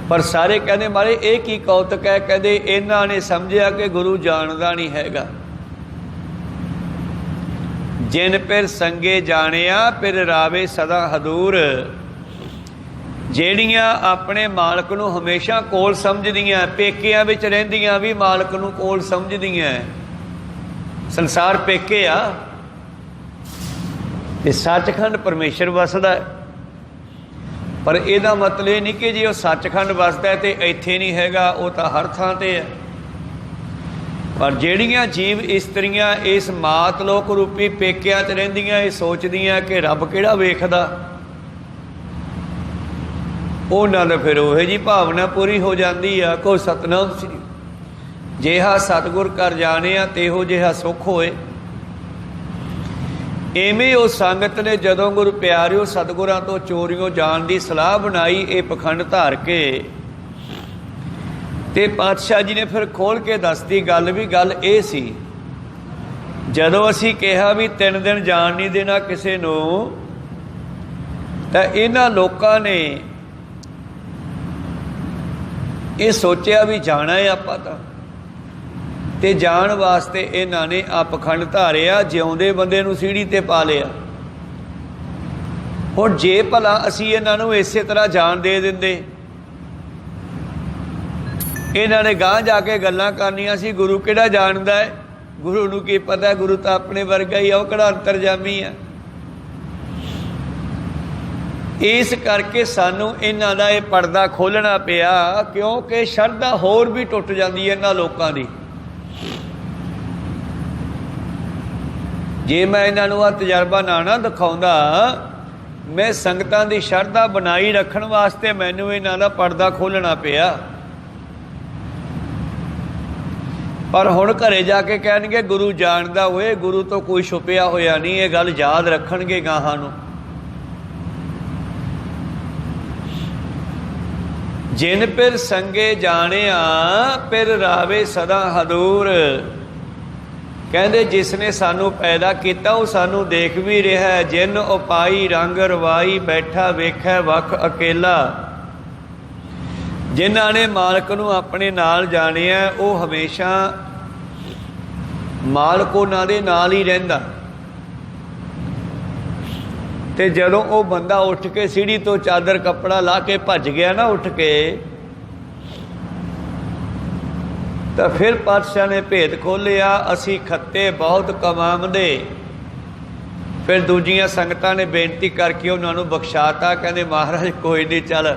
पर सारे कहते मारे ये की कौतक है? कहते इन्हां ने समझिया कि गुरु जानदा नहीं हैगा। जिन पिर संगे जानिया पिर रावे सदा हदूर। ਜਿਹੜੀਆਂ ਆਪਣੇ ਮਾਲਕ ਨੂੰ ਹਮੇਸ਼ਾ ਕੋਲ ਸਮਝਦੀਆਂ, ਪੇਕਿਆਂ ਵਿੱਚ ਰਹਿੰਦੀਆਂ ਵੀ ਮਾਲਕ ਨੂੰ ਕੋਲ ਸਮਝਦੀਆਂ। ਸੰਸਾਰ ਪੇਕੇ ਆ ਤੇ ਸੱਚਖੰਡ ਪਰਮੇਸ਼ਰ ਵਸਦਾ। ਪਰ ਇਹਦਾ ਮਤਲਬ ਇਹ ਨਹੀਂ ਕਿ ਜੇ ਉਹ ਸੱਚਖੰਡ ਵਸਦਾ ਤੇ ਇੱਥੇ ਨਹੀਂ ਹੈਗਾ, ਉਹ ਤਾਂ ਹਰ ਥਾਂ ਤੇ ਹੈ। ਪਰ ਜਿਹੜੀਆਂ ਜੀਵ ਇਸਤਰੀਆਂ ਇਸ ਮਾਤ ਲੋਕ ਰੂਪੀ ਪੇਕਿਆਂ 'ਚ ਰਹਿੰਦੀਆਂ, ਇਹ ਸੋਚਦੀਆਂ ਕਿ ਰੱਬ ਕਿਹੜਾ ਵੇਖਦਾ, ਉਹਨਾਂ ਦਾ ਫਿਰ ਉਹੋ ਜਿਹੀ ਭਾਵਨਾ ਪੂਰੀ ਹੋ ਜਾਂਦੀ ਆ। ਕੋ ਸਤਨਾਮ ਸ੍ਰੀ। ਜਿਹਾ ਸਤਿਗੁਰ ਕਰ ਜਾਣਿਆ ਤੇਹੋ ਜਿਹਾ ਸੁੱਖ ਹੋਏ। ਇਵੇਂ ਉਹ ਸੰਗਤ ਨੇ ਜਦੋਂ ਗੁਰੂ ਪਿਆਰਿਓ ਸਤਿਗੁਰਾਂ ਤੋਂ ਚੋਰੀਆਂ ਜਾਣ ਦੀ ਸਲਾਹ ਬਣਾਈ, ਇਹ ਪਖੰਡ ਧਾਰ ਕੇ ਤੇ ਪਾਤਸ਼ਾਹ ਜੀ ਨੇ ਫਿਰ ਖੋਲ ਕੇ ਦੱਸਦੀ ਗੱਲ ਵੀ ਗੱਲ ਇਹ ਸੀ, ਜਦੋਂ ਅਸੀਂ ਕਿਹਾ ਵੀ 3 ਦਿਨ ਜਾਣ ਨਹੀਂ ਦੇਣਾ ਕਿਸੇ ਨੂੰ, ਤਾਂ ਇਹਨਾਂ ਲੋਕਾਂ ਨੇ ਇਹ ਸੋਚਿਆ ਵੀ ਜਾਣਾ ਹੈ ਆਪਾਂ ਤਾਂ, ਤੇ ਜਾਣ ਵਾਸਤੇ ਇਹਨਾਂ ਨੇ ਪਖੰਡ ਧਾਰਿਆ, ਜਿਉਂਦੇ ਬੰਦੇ ਨੂੰ ਸੀੜੀ ਤੇ ਪਾ ਲਿਆ। ਹੁਣ ਜੇ ਭਲਾ ਅਸੀਂ ਇਹਨਾਂ ਨੂੰ ਇਸੇ ਤਰ੍ਹਾਂ ਜਾਣ ਦੇ ਦਿੰਦੇ, ਇਹਨਾਂ ਨੇ ਗਾਂਹ ਜਾ ਕੇ ਗੱਲਾਂ ਕਰਨੀਆਂ ਸੀ, ਗੁਰੂ ਕਿਹੜਾ ਜਾਣਦਾ ਹੈ, ਗੁਰੂ ਨੂੰ ਕੀ ਪਤਾ, ਗੁਰੂ ਤਾਂ ਆਪਣੇ ਵਰਗਾ ਹੀ ਆ, ਉਹ ਕਿਹੜਾ ਅੰਤਰਜਾਮੀ ਆ। ਇਸ ਕਰਕੇ ਸਾਨੂੰ ਇਹਨਾਂ ਦਾ ਇਹ ਪਰਦਾ ਖੋਲ੍ਹਣਾ ਪਿਆ, ਕਿਉਂਕਿ ਸ਼ਰਧਾ ਹੋਰ ਵੀ ਟੁੱਟ ਜਾਂਦੀ ਹੈ ਇਹਨਾਂ ਲੋਕਾਂ ਦੀ। ਜੇ ਮੈਂ ਇਹਨਾਂ ਨੂੰ ਤਜਰਬਾ ਨਾ ਦਿਖਾਉਂਦਾ, ਮੈਂ ਸੰਗਤਾਂ ਦੀ ਸ਼ਰਧਾ ਬਣਾਈ ਰੱਖਣ ਵਾਸਤੇ ਮੈਨੂੰ ਇਹਨਾਂ ਦਾ ਪਰਦਾ ਖੋਲ੍ਹਣਾ ਪਿਆ। ਪਰ ਹੁਣ ਘਰੇ ਜਾ ਕੇ ਕਹਿਣਗੇ ਗੁਰੂ ਜਾਣਦਾ ਹੋਏ, ਗੁਰੂ ਤੋਂ ਕੋਈ ਛੁਪਿਆ ਹੋਇਆ ਨਹੀਂ, ਇਹ ਗੱਲ ਯਾਦ ਰੱਖਣਗੇ ਗਾਹਾਂ ਨੂੰ। ਜਿਨ ਪਿਰ ਸੰਗੇ ਜਾਣਿਆ ਪਿਰ ਰਾਵੇ ਸਦਾ ਹਦੂਰ। ਕਹਿੰਦੇ ਜਿਸ ਨੇ ਸਾਨੂੰ ਪੈਦਾ ਕੀਤਾ ਉਹ ਸਾਨੂੰ ਦੇਖ ਵੀ ਰਿਹਾ। ਜਿਨ ਉਪਾਈ ਰੰਗ ਰਵਾਈ ਬੈਠਾ ਵੇਖੈ ਵਖ ਅਕੇਲਾ। ਜਿਨ੍ਹਾਂ ਨੇ ਮਾਲਕ ਨੂੰ ਆਪਣੇ ਨਾਲ ਜਾਣਿਆ ਉਹ ਹਮੇਸ਼ਾ ਮਾਲਕ ਉਹਨਾਂ ਦੇ ਨਾਲ ਹੀ ਰਹਿੰਦਾ। ਤੇ ਜਦੋਂ ਉਹ ਬੰਦਾ ਉੱਠ ਕੇ ਸੀੜੀ ਤੋਂ ਚਾਦਰ ਕੱਪੜਾ ਲਾ ਕੇ ਭੱਜ ਗਿਆ ਨਾ ਉੱਠ ਕੇ, ਤਾਂ ਫਿਰ ਪਾਤਸ਼ਾਹ ਨੇ ਭੇਦ ਖੋਲ੍ਹਿਆ, ਅਸੀਂ ਖੱਤੇ ਬਹੁਤ ਕਮਾਉਂਦੇ। ਫਿਰ ਦੂਜੀਆਂ ਸੰਗਤਾਂ ਨੇ ਬੇਨਤੀ ਕਰਕੇ ਉਹਨਾਂ ਨੂੰ ਬਖਸ਼ਾਤਾ। ਕਹਿੰਦੇ ਮਹਾਰਾਜ ਕੋਈ ਨਹੀਂ, ਚੱਲ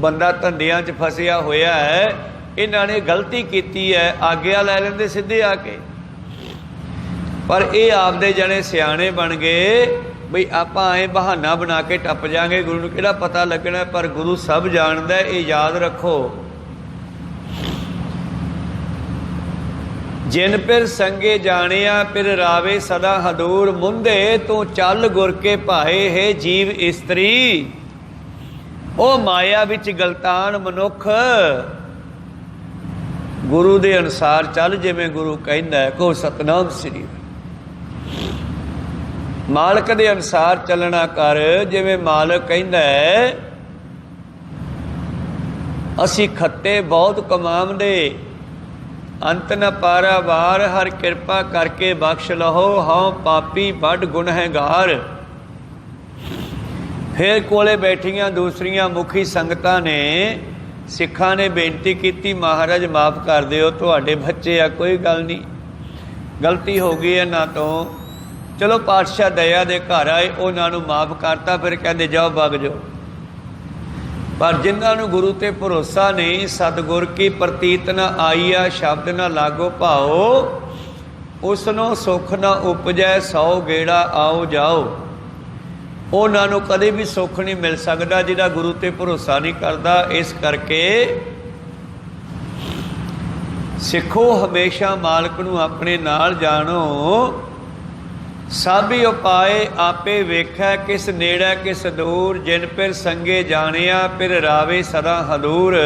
ਬੰਦਾ ਧੰਦਿਆਂ 'ਚ ਫਸਿਆ ਹੋਇਆ ਹੈ, ਇਹਨਾਂ ਨੇ ਗਲਤੀ ਕੀਤੀ ਹੈ, ਆਗਿਆ ਲੈ ਲੈਂਦੇ ਸਿੱਧੇ ਆ ਕੇ। ਪਰ ਇਹ ਆਪਦੇ ਜਣੇ ਸਿਆਣੇ ਬਣ ਗਏ ਬਈ ਆਪਾਂ ਐਂ ਬਹਾਨਾ ਬਣਾ ਕੇ ਟੱਪ ਜਾਵਾਂਗੇ, ਗੁਰੂ ਨੂੰ ਕਿਹੜਾ ਪਤਾ ਲੱਗਣਾ। ਪਰ ਗੁਰੂ ਸਭ ਜਾਣਦਾ, ਇਹ ਯਾਦ ਰੱਖੋ। ਜਿਨ ਪਿਰ ਸੰਗੇ ਜਾਣਿਆ ਪਿਰ ਰਾਵੇ ਸਦਾ ਹਦੂਰ। ਮੁੰਦੇ ਤੂੰ ਚੱਲ ਗੁਰ ਕੇ ਭਾਏ ਹੈ ਜੀਵ ਇਸਤਰੀ। ਉਹ ਮਾਇਆ ਵਿੱਚ ਗਲਤਾਨ ਮਨੁੱਖ ਗੁਰੂ ਦੇ ਅਨੁਸਾਰ ਚੱਲ, ਜਿਵੇਂ ਗੁਰੂ ਕਹਿੰਦਾ ਹੈ। ਕਹੋ ਸਤਨਾਮ ਸ੍ਰੀ। ਮਾਲਕ ਦੇ ਅਨੁਸਾਰ ਚੱਲਣਾ ਕਰ, ਜਿਵੇਂ ਮਾਲਕ ਕਹਿੰਦਾ ਹੈ। ਅਸੀਂ ਖੱਤੇ ਬਹੁਤ ਕਮਾਉਂਦੇ, ਅੰਤ ਨ ਪਾਰਾਵਾਰ। ਹਰ ਕਿਰਪਾ ਕਰਕੇ ਬਖਸ਼ ਲਹੋ, ਹਾਂ ਪਾਪੀ ਵੱਡ ਗੁਨਹਗਾਰ। ਫਿਰ ਕੋਲੇ ਬੈਠੀਆਂ ਦੂਸਰੀਆਂ ਮੁਖੀ ਸੰਗਤਾਂ ਨੇ, ਸਿੱਖਾਂ ਨੇ ਬੇਨਤੀ ਕੀਤੀ, ਮਹਾਰਾਜ ਮਾਫ਼ ਕਰ ਦਿਓ, ਤੁਹਾਡੇ ਬੱਚੇ ਆ, ਕੋਈ ਗੱਲ ਨਹੀਂ, ਗਲਤੀ ਹੋ ਗਈ ਇਹਨਾਂ ਤੋਂ। ਚਲੋ ਪਾਤਸ਼ਾਹ ਦਇਆ ਦੇ ਘਰ ਆਏ, ਉਹਨਾਂ ਨੂੰ ਮਾਫ਼ ਕਰਤਾ। ਫਿਰ ਕਹਿੰਦੇ ਜਾਓ ਵਗ ਜਾਓ। ਪਰ ਜਿਨ੍ਹਾਂ ਨੂੰ ਗੁਰੂ ਤੇ ਭਰੋਸਾ ਨਹੀਂ, ਸਤਿਗੁਰ ਕੀ ਪ੍ਰਤੀਤ ਨਾ ਆਈਆ ਸ਼ਬਦ ਨਾ ਲਾਗੋ ਭਾਓ। ਉਸ ਨੂੰ ਸੁੱਖ ਨਾ ਉਪਜੈ 100 ਗੇੜਾ ਆਓ ਜਾਓ। ਉਹਨਾਂ ਨੂੰ ਕਦੇ ਵੀ ਸੁੱਖ ਨਹੀਂ ਮਿਲ ਸਕਦਾ ਜਿਹਦਾ ਗੁਰੂ ਤੇ ਭਰੋਸਾ ਨਹੀਂ ਕਰਦਾ। ਇਸ ਕਰਕੇ ਸਿੱਖੋ ਹਮੇਸ਼ਾ ਮਾਲਕ ਨੂੰ ਆਪਣੇ ਨਾਲ ਜਾਣੋ। ਸਾਭੀ ਉਪਾਏ ਆਪੇ ਵੇਖੈ, ਕਿਸ ਨੇੜੇ ਕਿਸ ਦੂਰ। ਜਿਨ ਪਿਰ ਸੰਗੇ ਜਾਣਿਆ ਪਿਰ ਰਾਵੇ ਸਦਾ ਹਦੂਰ।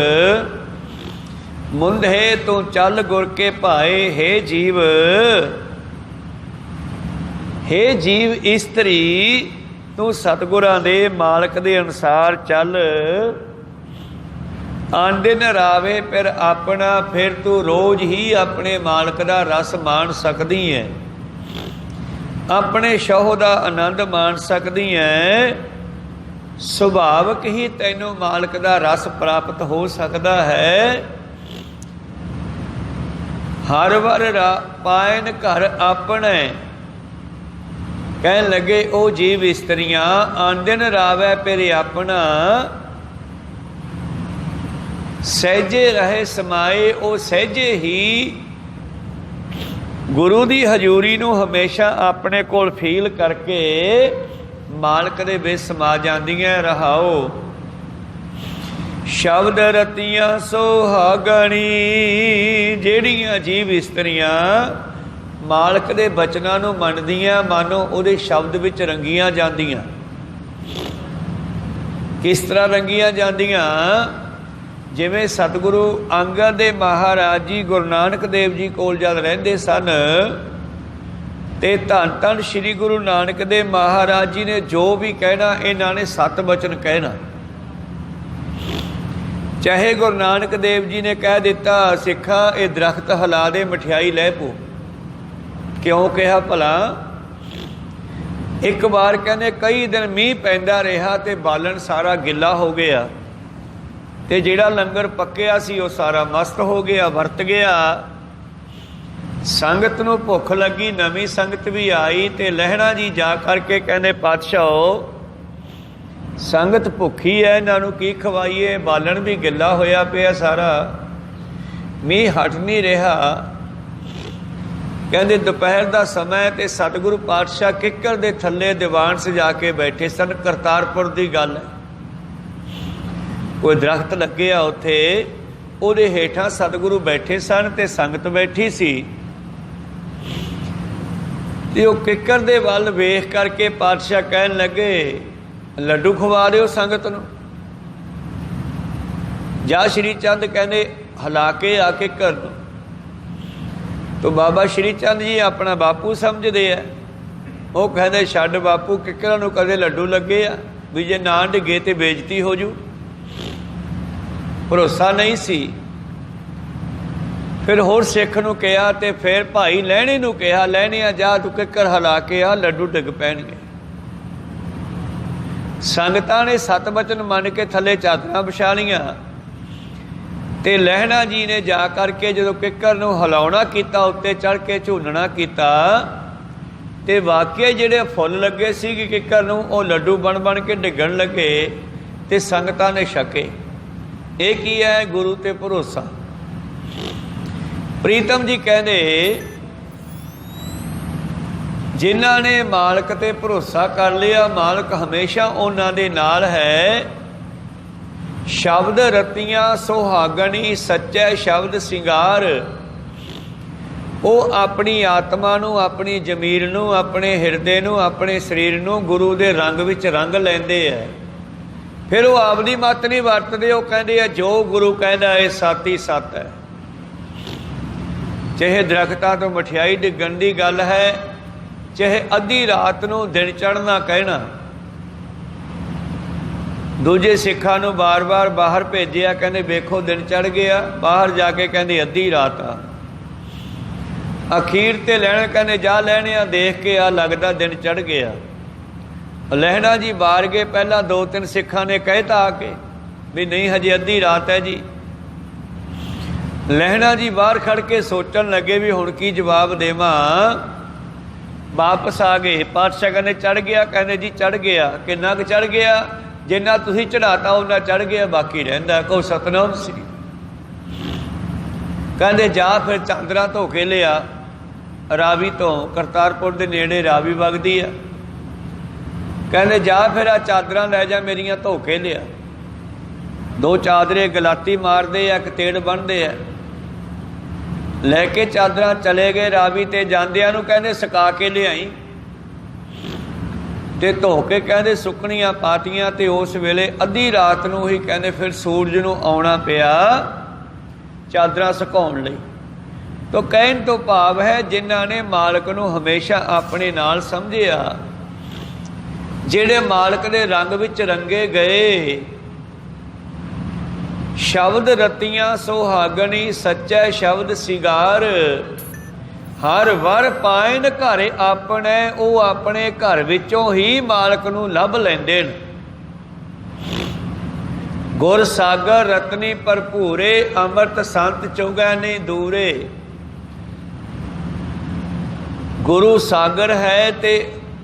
ਮੁੰਦੇ ਤੂੰ ਚੱਲ ਗੁਰ ਕੇ ਭਾਏ ਹੈ ਜੀਵ। ਹੈ ਜੀਵ ਇਸਤਰੀ, ਤੂੰ ਸਤਿਗੁਰਾਂ ਦੇ ਮਾਲਕ ਦੇ ਅਨੁਸਾਰ ਚੱਲ। ਆਂਦਿਨ ਰਾਵੇ ਫਿਰ ਆਪਣਾ, ਫਿਰ ਤੂੰ ਰੋਜ਼ ਹੀ ਆਪਣੇ ਮਾਲਕ ਦਾ ਰਸ ਮਾਣ ਸਕਦੀ ਹੈ, ਆਪਣੇ ਸ਼ੌਹ ਦਾ ਆਨੰਦ ਮਾਣ ਸਕਦੀ ਹੈ। ਸੁਭਾਵਕ ਹੀ ਤੈਨੂੰ ਮਾਲਕ ਦਾ ਰਸ ਪ੍ਰਾਪਤ ਹੋ ਸਕਦਾ ਹੈ। ਹਰ ਵਰ ਪਾਇਨ ਘਰ ਆਪਣੇ। ਕਹਿਣ ਲੱਗੇ ਉਹ ਜੀਵ ਇਸਤਰੀਆਂ, ਆਂਦਿਨ ਰਾਵੈ ਫਿਰ ਆਪਣਾ। ਸਹਿਜੇ ਰਹੇ ਸਮਾਏ, ਉਹ ਸਹਿਜੇ ਹੀ ਗੁਰੂ ਦੀ ਹਜ਼ੂਰੀ ਨੂੰ ਹਮੇਸ਼ਾ ਆਪਣੇ ਕੋਲ ਫੀਲ ਕਰਕੇ ਮਾਲਕ ਦੇ ਵਿੱਚ ਸਮਾ ਜਾਂਦੀਆਂ। ਰਹਾਓ ਸ਼ਬਦ ਰਤੀਆਂ ਸੁਹਾਗਣੀ। ਜਿਹੜੀਆਂ ਜੀਵ ਇਸਤਰੀਆਂ ਮਾਲਕ ਦੇ ਬਚਨਾਂ ਨੂੰ ਮੰਨਦੀਆਂ, ਮਾਨੋ ਉਹਦੇ ਸ਼ਬਦ ਵਿੱਚ ਰੰਗੀਆਂ ਜਾਂਦੀਆਂ। ਕਿਸ ਤਰ੍ਹਾਂ ਰੰਗੀਆਂ ਜਾਂਦੀਆਂ? जिवें सतगुरु अंगद दे महाराज जी गुरु नानक देव जी कोल जद रहिंदे सन ते धन धन श्री गुरु नानक देव महाराज जी ने जो भी कहना इन्हां ने सत बचन कहना। चाहे गुरु नानक देव जी ने कह दिता सिखा ये दरख्त हिला दे मठियाई लै पो, क्यों कहा भला? एक बार कहने कई दिन मीह पैंदा रहा ते बालन सारा गिला हो गया ते जिहड़ा लंगर पक्या सी वो सारा मस्त हो गया, वरत गया। संगत नूं भुख लगी, नवीं संगत भी आई ते लहणा जी जा करके कहने पातशाह संगत भुखी है, इन्हों की खवाईए, बालन भी गिला होया पिया सारा, मीह हट नहीं रहा। कहते दोपहर का समय ते सतगुरु पातशाह किक्कर दे थल्ले दीवान सजा के बैठे सन। करतारपुर की गल है, कोई दरख्त लगे उत्थे, उहदे हेठां सतगुरु बैठे सन ते संगत बैठी सी ते वो किक्कर दे वल वेख करके पातशाह कहन लगे लड्डू खवा दिओ संगत नूं। जा श्री चंद कहने हिला के आ किक्कर नूं। तो बाबा श्री चंद जी अपना बापू समझते हैं, वो कहते छड्ड बापू किक्करां नूं कदे लड्डू लगे आ भी जे ना डिगे तो बेइज्जती हो जू। भरोसा नहीं सी। फिर होर सिख नूं कहा ते फिर भाई लहणे नूं कहा लहणिया जा तू किक्कर हिला के आ लड्डू डिग पैणगे। संगतां ने सत बचन मन के थले चादरां विछा लईआं ते लहणा जी ने जा करके जो किक्कर नूं हिलाउणा कीता, उत्ते चढ़ के झूलना कीता ते वाकई जिहड़े फुੱਲ लगे सी किक्कर नूं वो लड्डू बन बन के डिगण लगे ते संगतां ने छके। ये की है? गुरु ते भरोसा। प्रीतम जी कहते जिन्हां ने मालक ते भरोसा कर लिया, मालक हमेशा उन्हां दे नाल है। शब्द रतियां सुहागणी सच्चे शब्द सिंगार, वो अपनी आत्मा नूं, अपनी जमीर नूं, अपने हिरदे नूं, अपने शरीर नूं गुरु दे रंग विच रंग लैंदे है। फिर वो आपदी मत नहीं वरतदे, वो कहंदे आ जो गुरु कहंदा है सत ही सत है। चाहे दरख्तां तो मठियाई डिगण दी गल है, चाहे अद्धी रात नूं दिन चढ़ना कहना। दूजे सिखां नूं बार बार बाहर भेजिया, कहंदे वेखो दिन चढ़ गया, बाहर जाके कहंदे अद्धी रात आ। अखीर ते लैण कहंदे जा लैणिया देख के आ लगदा दिन चढ़ गया। लहणा जी बार गए, पहला दो तीन सिखां ने कहता आके भी नहीं हजे अद्धी रात है जी। लहणा जी बाहर खड़ के सोचन लगे भी हुण की जवाब देवां। वापस आ गए, पातशाह कहने चढ़ गया, कहने जी चढ़ गया। किन्ना क चढ़ गया? जिन्ना तुसीं चढ़ाता उन्ना चढ़ गया, बाकी रहिंदा को सतनाम सी। कहंदे जा फिर चादरां धो के लिया रावी तो, करतारपुर दे नेड़े रावी वगदी आ। कहंदे जा फिर आ चादरां लै जा मेरियां धो के लिया। दो चादरे गलाती मारदे आ, एक तेड़ बन्नदे आ। लैके चादरां चले गए रावी ते, जांदियां नूं कहंदे सुका के लियाई ते धो के कहंदे सुकणियां पातियां। ते उस वेले अद्धी रात नूं ही कहंदे फिर सूरज नूं आउणा पिया चादरां सुकाउण लई। तो कहण तो भाव है जिन्हां ने मालक नूं हमेशा अपने नाल समझिया, जिहड़े मालक दे रंग विच रंगे गए। शब्द रतियां सुहागणी सच्चे शब्द सिंगार, हर वर पायन घर अपने, वो अपने घर विचों ही मालक नूं लभ लैंदे ने। गुर सागर रतनी भरपूरे, अमृत संत चुगै नहीं दूरे। गुरु सागर है ते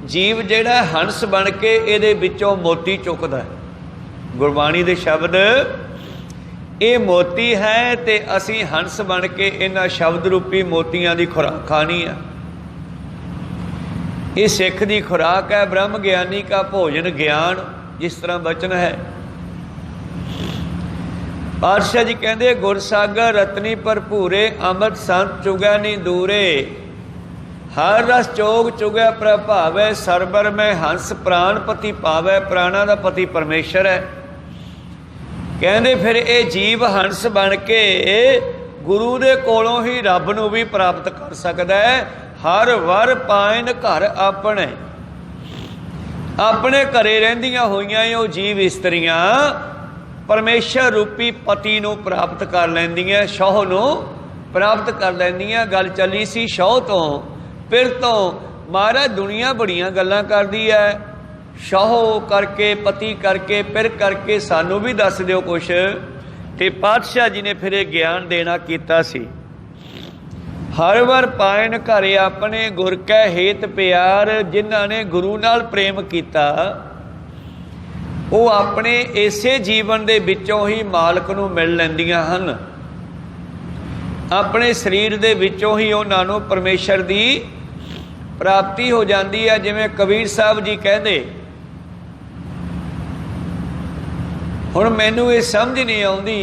जीव जिहड़ा हंस बन के इहदे विचों मोती चुकदा है। गुरबाणी दे शब्द ये मोती है ते असी हंस बन के इन्हां शब्द रूपी मोतियां दी खुराक खानी है। ये सिख दी खुराक है, ब्रह्म ज्ञानी का भोजन ज्ञान, जिस तरह वचन है। पातशाह जी कहते गुरसागर रतनी भरपूरे, अमृत संत चुगै नहीं दूरे। हर रस चोग चुगै प्रभावै, सरबर में हंस प्राण पति पावै। प्राणा दा पति परमेश्वर है, कहते फिर ये जीव हंस बन के गुरु दे कोलों ही रब नूं भी प्राप्त कर सकता है। हर वर पाइन घर अपने, अपने घरे रहिंदियां होइयां वो जीव इस्त्रियां परमेश्वर रूपी पति नूं प्राप्त कर लैंदियां, शौह नूं प्राप्त कर लैंदियां। गल चली सी शौह तो फिर तो महाराज दुनिया बड़ियां गल्लां करदी है, शौह करके पति करके फिर करके सानू भी दस दिओ कुछ। ते पातशाह जी ने फिर ये ज्ञान देना कीता सी। हर वर पाइन घरे अपने गुर कै हेत प्यार, जिन्हां ने गुरु नाल प्रेम कीता वो अपने इसे जीवन दे विचों ही मालक नूं मिल लैंदियां हन। अपने शरीर दे विचों ही उन्हां नूं परमेश्वर दी प्राप्ति हो जाती है। जिवें कबीर साहब जी कहते, हुण मैनू ये समझ नहीं आउंदी,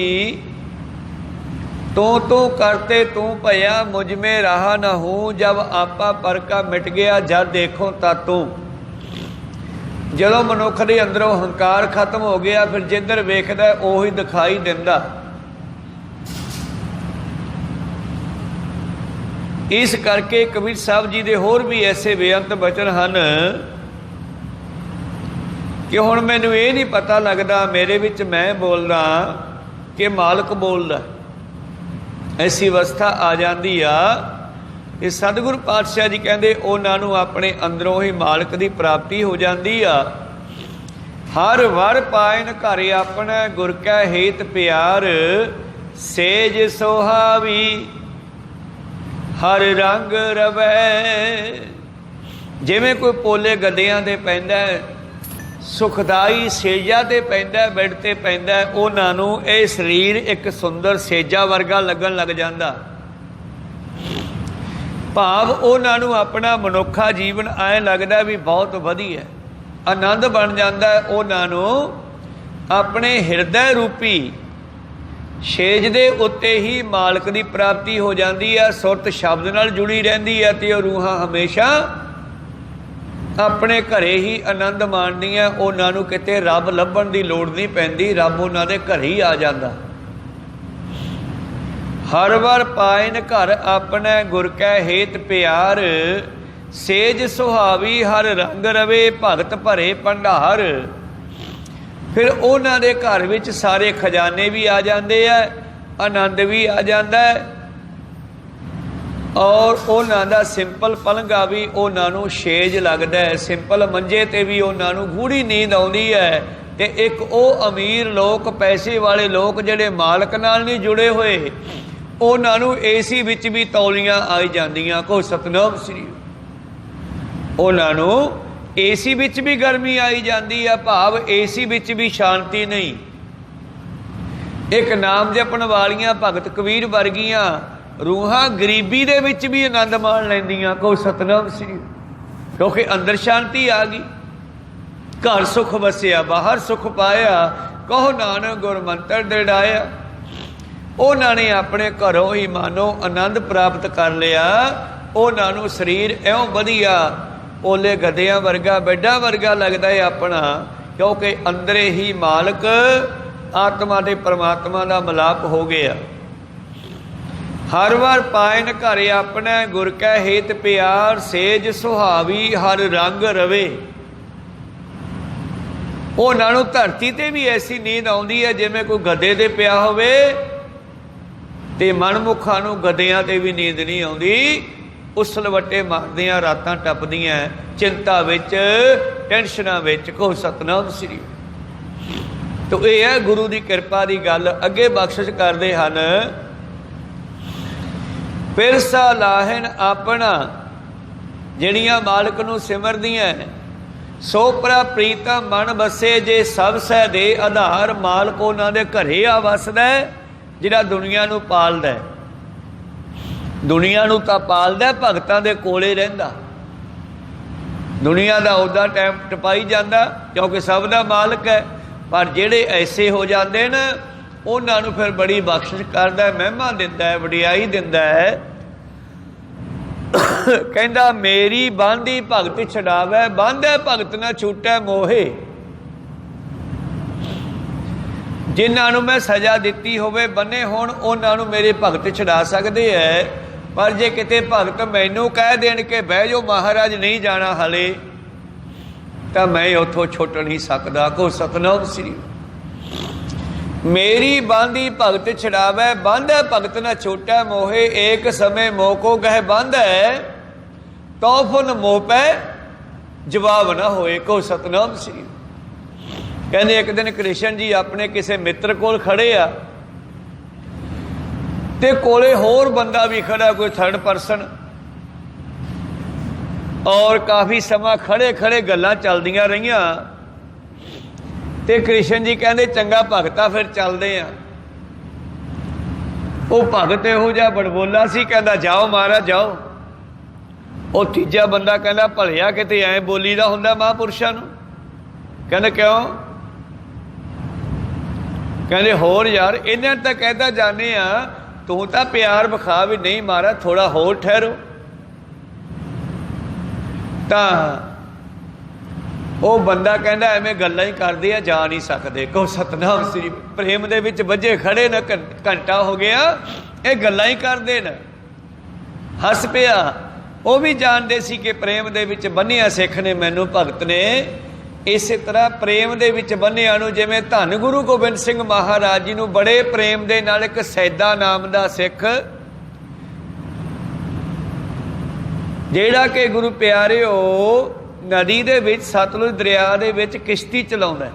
तू करते तू भया मुझ में रहा न हूँ, जब आपा पर का मिट गया जब देखो ता तू। जदों मनुख दे अंदरों हंकार खत्म हो गया फिर जिधर वेखदा उही दिखाई दिंदा। इस करके कबीर साहब जी दे होर भी ऐसे बेअंत बचन हन कि हुण मैनू ये नहीं पता लगता मेरे विच मैं बोलदा कि मालक बोलदा। ऐसी अवस्था आ जाती आ कि सतगुरु पातशाह जी कहते उन्होंने अपने अंदरों ही मालक की प्राप्ति हो जाती आ। हर वर पाइन घर अपना गुर कै हेत प्यार, सेज सोहावी हर रंग रवै। जिवें कोई पोले गद्दियां ते पैंदा सुखदाई सेजा ते पैंदा बेड ते पैंदा, उन्होंने ये शरीर एक सुंदर सेजा वर्गा लगन लग जाता। भाव उन्होंने अपना मनुखा जीवन ऐ लगता भी बहुत वधिया आनंद बन जाता है। उन्होंने अपने हृदय रूपी छेज दे उत्ते ही मालक की प्राप्ति हो जाती है। सुरत शब्द नाल जुड़ी रहिंदी है ते रूहां हमेशा अपने घरे ही आनंद माणदियां। उन्होंने किते रब लभण की लोड़ नहीं पैंदी, रब उन्हां दे घर ही आ जाता। हर वर पाइन घर अपने गुर कै हेत प्यार, सेज सुहावी हर रंग रवे भगत भरे भंडार। फिर उन्हां दे घर विच सारे खजाने भी आ जाते हैं, आनंद भी आ जाता है और उन्हां दा सिंपल पलंगा भी उन्होंने छेज लगता है। सिंपल मंजे ते भी उन्होंने गूढ़ी नींद आउंदी है। ते एक वो अमीर लोग पैसे वाले लोग जिहड़े मालक नाल नहीं जुड़े हुए उन्होंने एसी विच भी तौलियां आई जांदियां। को सतनाम श्री उन्होंने एसी विच भी गर्मी आई जाती है, भाव एसी विच भी शांति नहीं। एक नाम जपण वालियां भगत कबीर वर्गियां रूहां गरीबी दे विच भी आनंद मान लैंदियां। को सतनाम श्री, क्योंकि अंदर शांति आ गई। घर सुख वसिया बाहर सुख पाया, कहो नानक गुर मंत्र दृढ़ाया। उन्होंने अपने घरों ही मानो आनंद प्राप्त कर लिया। उन्होंने शरीर इउं वधिया ओले गद्दियां वर्गा बेडा वर्गा लगता है अपना, क्योंकि अंदरे ही मालक आत्मा दे परमात्मा का मिलाप हो गया। हर वार पाइन घर अपना गुर कै हेत प्यार, सेज सुहावी हर रंग रवे। उन्होंने धरती ते भी ऐसी नींद आउंदी है जिवें कोई गद्दे ते पिया होवे ते मनमुखा नूं गद्दियां ते भी नींद नहीं आउंदी। उसल वट्टे मारदियां रातां टपदियां चिंता विच टेंशनां विच। को सतनाम श्री। तो यह है गुरु की कृपा की गल। अगे बख्शिश करते हैं, पिरसा लाहन अपना जिहड़ियां मालक नूं सिमरदियां सो परा प्रीता मन बसे। जे सब सै दे आधार मालक उन्हां दे घरे आ वसदा है, जिहड़ा दुनिया नूं पालदा है। दुनिया नूं तां पालदा है, भगतां दे कोले रहिंदा। दुनिया दा उदा टाइम टपाई जांदा क्योंकि सब दा मालक है। पर जिहड़े ऐसे हो जाते न उन्होंने फिर बड़ी बख्शिश करता है, महिमा दिंदा है, वडियाई दिंदा है। कहंदा मेरी बांधी भगत छड़ावै, बांधे भगत ना छूटै मोहे। जिन्हां नूं मैं सज़ा दित्ती होवे बन्ने होण उन्हां नूं मेरे भगत छुड़ा सकदे है, पर जे किते भगत मैनूं कह देण के बह जाओ महाराज नहीं जाना हले, तां मैं उत्थों छुट नहीं सकदा। को सतनाम श्री मेरी बांधी भगत छुड़ावै, बंध है भगत न छूटै मोहे, एक समय मोह को गह बंध है तो फुन मोह पै जवाब ना होए। को सतनाम श्री कहते एक दिन कृष्ण जी अपने किसी मित्र कोल खड़े आ ते कोले होर बंदा भी खड़ा, कोई थर्ड परसन, और काफ़ी समा खड़े खड़े गल्लां चलदियां रहियां। ते कृष्ण जी कहते चंगा भगता फिर चलते हैं। वो भगत इहो जिहा बड़बोला सी, कहता जाओ महाराज जाओ। वो तीजा बंदा कहता भलिया किते ऐ बोली दा हुंदा महापुरुषां नूं। कहते क्यों? कहते होर यार इन्हां तां कहता जाने आ तू तां प्यार विखा भी नहीं महाराज थोड़ा होर ठहरो। तां ਉਹ ਬੰਦਾ ਕਹਿੰਦਾ ਐਵੇਂ ਗੱਲਾਂ ਹੀ ਕਰਦੇ ਆ ਜਾ ਨਹੀਂ ਸਕਦੇ। ਕਹੋ ਸਤਨਾਮ ਸ੍ਰੀ ਪ੍ਰੇਮ ਦੇ ਵਿੱਚ ਵੱਜੇ ਖੜੇ ਨਾ ਘੰਟਾ ਹੋ ਗਿਆ, ਇਹ ਗੱਲਾਂ ਹੀ ਕਰਦੇ ਨੇ। ਹੱਸ ਪਿਆ। ਉਹ ਵੀ ਜਾਣਦੇ ਸੀ ਕਿ ਪ੍ਰੇਮ ਦੇ ਵਿੱਚ ਬੰਨਿਆ ਸਿੱਖ ਨੇ ਮੈਨੂੰ ਭਗਤ ਨੇ। ਇਸੇ ਤਰ੍ਹਾਂ ਪ੍ਰੇਮ ਦੇ ਵਿੱਚ ਬੰਨਿਆ ਨੂੰ ਜਿਵੇਂ ਧੰਨ ਗੁਰੂ ਗੋਬਿੰਦ ਸਿੰਘ ਮਹਾਰਾਜ ਜੀ ਨੂੰ ਬੜੇ ਪ੍ਰੇਮ ਦੇ ਨਾਲ ਇੱਕ ਸੈਦਾ ਨਾਮ ਦਾ ਸਿੱਖ, ਜਿਹੜਾ ਕਿ ਗੁਰੂ ਪਿਆਰਿਓ नदी दे विच सतलुज दरिया दे विच किश्ती चलाउंदा है।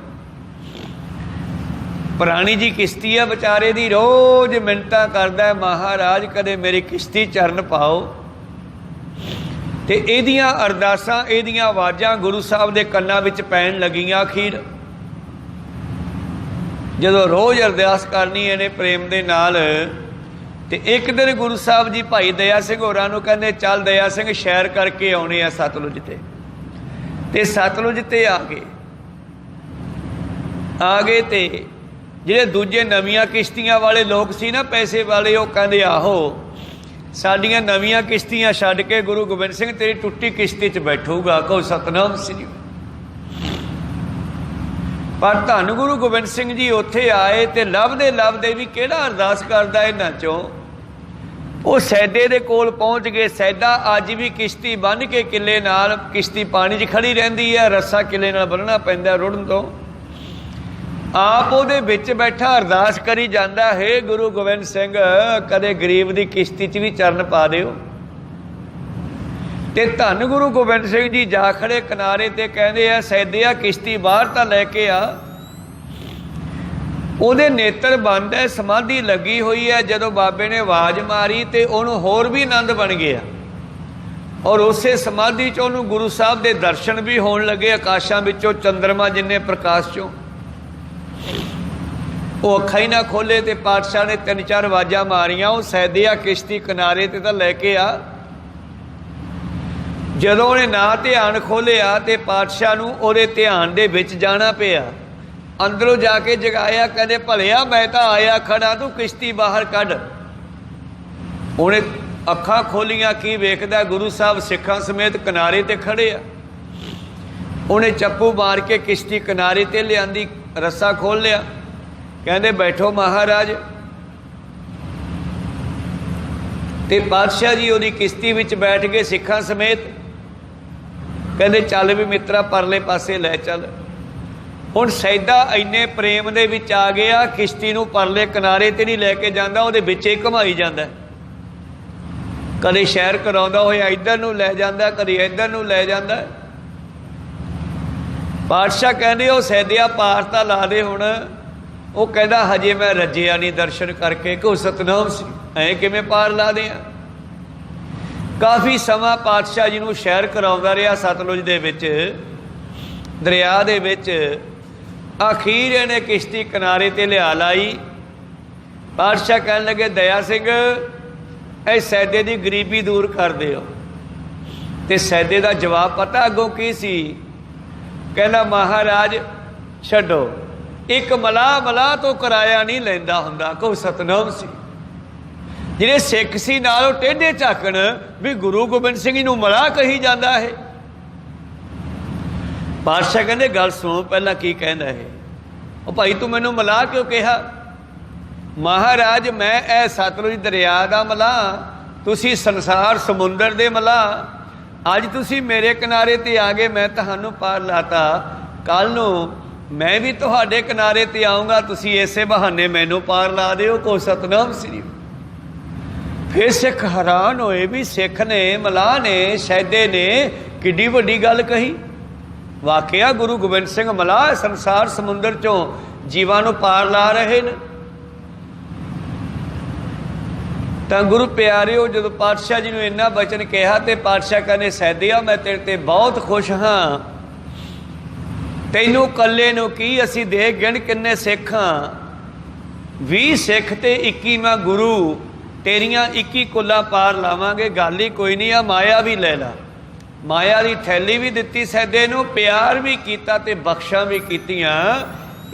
पुरानी जी किश्ती है बेचारे दी, रोज मिन्नतां करदा है महाराज कदे मेरी किश्ती चरण पाओ। ते इहदियां अरदासां इहदियां आवाज़ां गुरु साहब दे कन्नां विच पैण लगियां। अखीर जदों रोज़ अरदास करनी इहने प्रेम दे नाल, ते एक दिन गुरु साहब जी भाई दया सिंह होरां नूं कहंदे चल दया सिंह सैर करके आउणे आ सतलुज ते सतलुज ते आ गए ते ਜਿਹੜੇ ਦੂਜੇ ਨਵੀਆਂ ਕਿਸ਼ਤੀਆਂ ਵਾਲੇ ਲੋਕ ਸੀ ਨਾ ਪੈਸੇ ਵਾਲੇ, ਉਹ ਕਹਿੰਦੇ ਆਹੋ ਸਾਡੀਆਂ ਨਵੀਆਂ ਕਿਸ਼ਤੀਆਂ ਛੱਡ ਕੇ ਗੁਰੂ ਗੋਬਿੰਦ ਸਿੰਘ ਤੇਰੀ ਟੁੱਟੀ ਕਿਸ਼ਤੀ 'ਚ ਬੈਠੂਗਾ। ਕਹੋ ਸਤਨਾਮ ਸ੍ਰੀ। ਪਰ ਧੰਨ ਗੁਰੂ ਗੋਬਿੰਦ ਸਿੰਘ ਜੀ ਉੱਥੇ ਆਏ ਤੇ ਲੱਭਦੇ ਵੀ ਕਿਹੜਾ ਅਰਦਾਸ ਕਰਦਾ ਇਹਨਾਂ 'ਚੋਂ, ਉਹ ਸੈਦੇ ਦੇ ਕੋਲ ਪਹੁੰਚ ਗਏ। ਸੈਦਾ ਅੱਜ ਵੀ ਕਿਸ਼ਤੀ ਬੰਨ੍ਹ ਕੇ ਕਿੱਲੇ ਨਾਲ, ਕਿਸ਼ਤੀ ਪਾਣੀ 'ਚ ਖੜੀ ਰਹਿੰਦੀ ਹੈ, ਰੱਸਾ ਕਿੱਲੇ ਨਾਲ ਬੰਨ੍ਹਣਾ ਪੈਂਦਾ ਰੁੜਨ ਤੋਂ। ਆਪ ਉਹਦੇ ਵਿੱਚ ਬੈਠਾ ਅਰਦਾਸ ਕਰੀ ਜਾਂਦਾ, ਹੇ ਗੁਰੂ ਗੋਬਿੰਦ ਸਿੰਘ ਕਦੇ ਗਰੀਬ ਦੀ ਕਿਸ਼ਤੀ 'ਚ ਵੀ ਚਰਨ ਪਾ ਦਿਓ। ਤੇ ਧੰਨ ਗੁਰੂ ਗੋਬਿੰਦ ਸਿੰਘ ਜੀ ਜਾ ਖੜੇ ਕਿਨਾਰੇ ਤੇ ਕਹਿੰਦੇ ਆ ਸੈਦਿਆ ਕਿਸ਼ਤੀ ਬਾਹਰ ਤਾਂ ਲੈ ਕੇ ਆ। ਉਹਦੇ ਨੇਤਰ ਬੰਦ ਹੈ, ਸਮਾਧੀ ਲੱਗੀ ਹੋਈ ਹੈ। ਜਦੋਂ ਬਾਬੇ ਨੇ ਆਵਾਜ਼ ਮਾਰੀ ਤੇ ਉਹਨੂੰ ਹੋਰ ਵੀ ਆਨੰਦ ਬਣ ਗਿਆ, ਔਰ ਉਸੇ ਸਮਾਧੀ 'ਚ ਉਹਨੂੰ ਗੁਰੂ ਸਾਹਿਬ ਦੇ ਦਰਸ਼ਨ ਵੀ ਹੋਣ ਲੱਗੇ ਆਕਾਸ਼ਾਂ ਵਿੱਚੋਂ, ਚੰਦਰਮਾ ਜਿੰਨੇ ਪ੍ਰਕਾਸ਼ 'ਚੋਂ। ਉਹ ਅੱਖਾਂ ਹੀ ਨਾ ਖੋਲੇ ਤੇ ਪਾਤਸ਼ਾਹ ਨੇ 3-4 ਆਵਾਜ਼ਾਂ ਮਾਰੀਆਂ, ਉਹ ਸੈਦਿਆ ਕਿਸ਼ਤੀ ਕਿਨਾਰੇ ਤੇ ਤਾਂ ਲੈ ਕੇ ਆ। ਜਦੋਂ ਉਹਨੇ ਨਾ ਧਿਆਨ ਖੋਲ੍ਹਿਆ ਤੇ ਪਾਤਸ਼ਾਹ ਨੂੰ ਉਹਦੇ ਧਿਆਨ ਦੇ ਵਿੱਚ ਜਾਣਾ ਪਿਆ। ਅੰਦਰੋਂ ਜਾ ਕੇ ਜਗਾਇਆ, ਕਹਿੰਦੇ ਭਲਿਆ ਮੈਂ ਤਾਂ ਆਇਆ ਖੜਾ, ਤੂੰ ਕਿਸ਼ਤੀ ਬਾਹਰ ਕੱਢ। ਉਹਨੇ ਅੱਖਾਂ ਖੋਲੀਆਂ, ਕੀ ਵੇਖਦਾ ਗੁਰੂ ਸਾਹਿਬ ਸਿੱਖਾਂ ਸਮੇਤ ਕਿਨਾਰੇ ਤੇ ਖੜੇ ਆ। ਉਹਨੇ ਚੱਪੂ ਮਾਰ ਕੇ ਕਿਸ਼ਤੀ ਕਿਨਾਰੇ ਤੇ ਲਿਆਂਦੀ, ਰੱਸਾ ਖੋਲ੍ਹ ਲਿਆ। ਕਹਿੰਦੇ ਬੈਠੋ ਮਹਾਰਾਜ। ਤੇ ਪਾਤਸ਼ਾਹ ਜੀ ਉਹਦੀ ਕਿਸ਼ਤੀ ਵਿੱਚ ਬੈਠ ਗਏ ਸਿੱਖਾਂ ਸਮੇਤ। ਕਹਿੰਦੇ ਚੱਲ ਵੀ ਮਿੱਤਰਾ ਪਰਲੇ ਪਾਸੇ ਲੈ ਚੱਲ। ਹੁਣ ਸੈਦਾ ਇੰਨੇ ਪ੍ਰੇਮ ਦੇ ਵਿੱਚ ਆ ਗਿਆ, ਕਿਸ਼ਤੀ ਨੂੰ ਪਰਲੇ ਕਿਨਾਰੇ ਤੇ ਨਹੀਂ ਲੈ ਕੇ ਜਾਂਦਾ, ਉਹਦੇ ਵਿੱਚ ਹੀ ਘੁਮਾਈ ਜਾਂਦਾ। ਕਦੇ ਸ਼ਹਿਰ ਕਰਾਉਂਦਾ ਹੋਇਆ ਇੱਧਰ ਨੂੰ ਲੈ ਜਾਂਦਾ, ਕਦੇ ਇੱਧਰ ਨੂੰ ਲੈ ਜਾਂਦਾ। ਪਾਤਸ਼ਾਹ ਕਹਿੰਦੇ ਉਹ ਸੈਦਿਆ ਪਾਰ ਤਾਂ ਲਾ ਦੇ ਹੁਣ। ਉਹ ਕਹਿੰਦਾ ਹਜੇ ਮੈਂ ਰੱਜਿਆ ਨਹੀਂ ਦਰਸ਼ਨ ਕਰਕੇ। ਕਹੋ ਸਤਨਾਮ ਸੀ। ਐਂ ਕਿਵੇਂ ਪਾਰ ਲਾ ਦਿਆਂ? ਕਾਫੀ ਸਮਾਂ ਪਾਤਸ਼ਾਹ ਜੀ ਨੂੰ ਸ਼ਹਿਰ ਕਰਾਉਂਦਾ ਰਿਹਾ ਸਤਲੁਜ ਦੇ ਵਿੱਚ, ਦਰਿਆ ਦੇ ਵਿੱਚ। ਅਖੀਰ ਇਹਨੇ ਕਿਸ਼ਤੀ ਕਿਨਾਰੇ ਤੇ ਲਿਆ ਲਾਈ। ਪਾਤਸ਼ਾਹ ਕਹਿਣ ਲੱਗੇ ਦਇਆ ਸਿੰਘ ਇਹ ਸੈਦੇ ਦੀ ਗਰੀਬੀ ਦੂਰ ਕਰ ਦਿਓ। ਤੇ ਸੈਦੇ ਦਾ ਜਵਾਬ ਪਤਾ ਅੱਗੋਂ ਕੀ ਸੀ? ਕਹਿੰਦਾ ਮਹਾਰਾਜ ਛੱਡੋ, ਇੱਕ ਮਲਾਹ ਤੋਂ ਕਿਰਾਇਆ ਨਹੀਂ ਲੈਂਦਾ ਹੁੰਦਾ। ਕਹੋ ਸਤਨਾਮ ਸੀ। ਜਿਹੜੇ ਸਿੱਖ ਸੀ ਨਾਲ ਉਹ ਟੇਢੇ ਝਾਕਣ ਵੀ ਗੁਰੂ ਗੋਬਿੰਦ ਸਿੰਘ ਜੀ ਨੂੰ ਮਲਾਹ ਕਹੀ ਜਾਂਦਾ ਹੈ। ਪਾਤਸ਼ਾਹ ਕਹਿੰਦੇ ਗੱਲ ਸੁਣੋ ਪਹਿਲਾਂ ਕੀ ਕਹਿੰਦਾ ਇਹ। ਉਹ ਭਾਈ ਤੂੰ ਮੈਨੂੰ ਮਲਾਹ ਕਿਉਂ ਕਿਹਾ? ਮਹਾਰਾਜ ਮੈਂ ਇਹ ਸਤਲੁਜ ਦਰਿਆ ਦਾ ਮਲਾਹ, ਤੁਸੀਂ ਸੰਸਾਰ ਸਮੁੰਦਰ ਦੇ ਮਲਾਹ। ਅੱਜ ਤੁਸੀਂ ਮੇਰੇ ਕਿਨਾਰੇ ਤੇ ਆ ਗਏ, ਮੈਂ ਤੁਹਾਨੂੰ ਪਾਰ ਲਾਤਾ। ਕੱਲ ਨੂੰ ਮੈਂ ਵੀ ਤੁਹਾਡੇ ਕਿਨਾਰੇ ਤੇ ਆਊਂਗਾ, ਤੁਸੀਂ ਇਸੇ ਬਹਾਨੇ ਮੈਨੂੰ ਪਾਰ ਲਾ ਦਿਓ। ਕੋ ਸਤਨਾਮ ਸ੍ਰੀ। ਫਿਰ ਸਿੱਖ ਹੈਰਾਨ ਹੋਏ ਵੀ ਸਿੱਖ ਨੇ, ਮਲਾਹ ਨੇ, ਸੈਦੇ ਨੇ ਕਿੱਡੀ ਵੱਡੀ ਗੱਲ ਕਹੀ। ਵਾਕਿਆ ਗੁਰੂ ਗੋਬਿੰਦ ਸਿੰਘ ਮਲਾਹ ਸੰਸਾਰ ਸਮੁੰਦਰ ਚੋਂ ਜੀਵਾਂ ਨੂੰ ਪਾਰ ਲਾ ਰਹੇ ਨੇ। ਤਾਂ ਗੁਰੂ ਪਿਆਰਿਓ, ਜਦੋਂ ਪਾਤਸ਼ਾਹ ਜੀ ਨੂੰ ਇੰਨਾ ਬਚਨ ਕਿਹਾ ਤੇ ਪਾਤਸ਼ਾਹ ਕਹਿੰਦੇ ਸੈਦਿਆ ਮੈਂ ਤੇਰੇ ਤੇ ਬਹੁਤ ਖੁਸ਼ ਹਾਂ। ਤੈਨੂੰ ਇਕੱਲੇ ਨੂੰ ਕੀ, ਅਸੀਂ ਦੇਖ ਗਿਣ ਕਿੰਨੇ ਸਿੱਖ ਹਾਂ, 20 ਸਿੱਖ ਤੇ 21ਵਾਂ ਗੁਰੂ, ਤੇਰੀਆਂ 21 ਕੁੱਲਾਂ ਪਾਰ ਲਾਵਾਂਗੇ। ਗੱਲ ਹੀ ਕੋਈ ਨਹੀਂ। ਆ ਮਾਇਆ ਵੀ ਲੈ ਲਾ। ਮਾਇਆ ਦੀ ਥੈਲੀ ਵੀ ਦਿੱਤੀ ਸੈਦੇ ਨੂੰ, ਪਿਆਰ ਵੀ ਕੀਤਾ ਤੇ ਬਖਸ਼ਾਂ ਵੀ ਕੀਤੀਆਂ।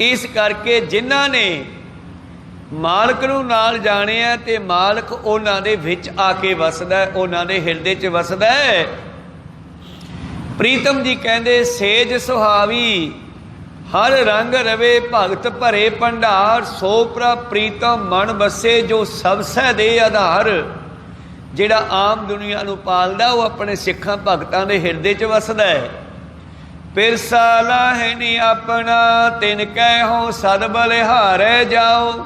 ਇਸ ਕਰਕੇ ਜਿਨ੍ਹਾਂ ਨੇ ਮਾਲਕ ਨੂੰ ਨਾਲ ਜਾਣਿਆ ਤੇ ਮਾਲਕ ਉਹਨਾਂ ਦੇ ਵਿੱਚ ਆ ਕੇ ਵਸਦਾ, ਉਹਨਾਂ ਦੇ ਹਿਰਦੇ 'ਚ ਵਸਦਾ। ਪ੍ਰੀਤਮ ਜੀ ਕਹਿੰਦੇ ਸੇਜ ਸੁਹਾਵੀ ਹਰ ਰੰਗ ਰਵੇ ਭਗਤ ਭਰੇ ਭੰਡਾਰ, ਸੋ ਪ੍ਰਭ ਪ੍ਰੀਤਮ ਮਨ ਬਸੇ ਜੋ ਸਭ ਸਹਿ ਦੇ ਆਧਾਰ। ਜਿਹੜਾ ਆਮ ਦੁਨੀਆ ਨੂੰ ਪਾਲਦਾ ਉਹ ਆਪਣੇ ਸਿੱਖਾਂ ਭਗਤਾਂ ਦੇ ਹਿਰਦੇ 'ਚ ਵਸਦਾ ਹੈ। ਪਿਰਸਾ ਲਾਹੇ ਨੀ ਆਪਣਾ ਤਿਨ ਕਹਿ ਸਦ ਬਲਿਹਾਰੇ ਜਾਓ।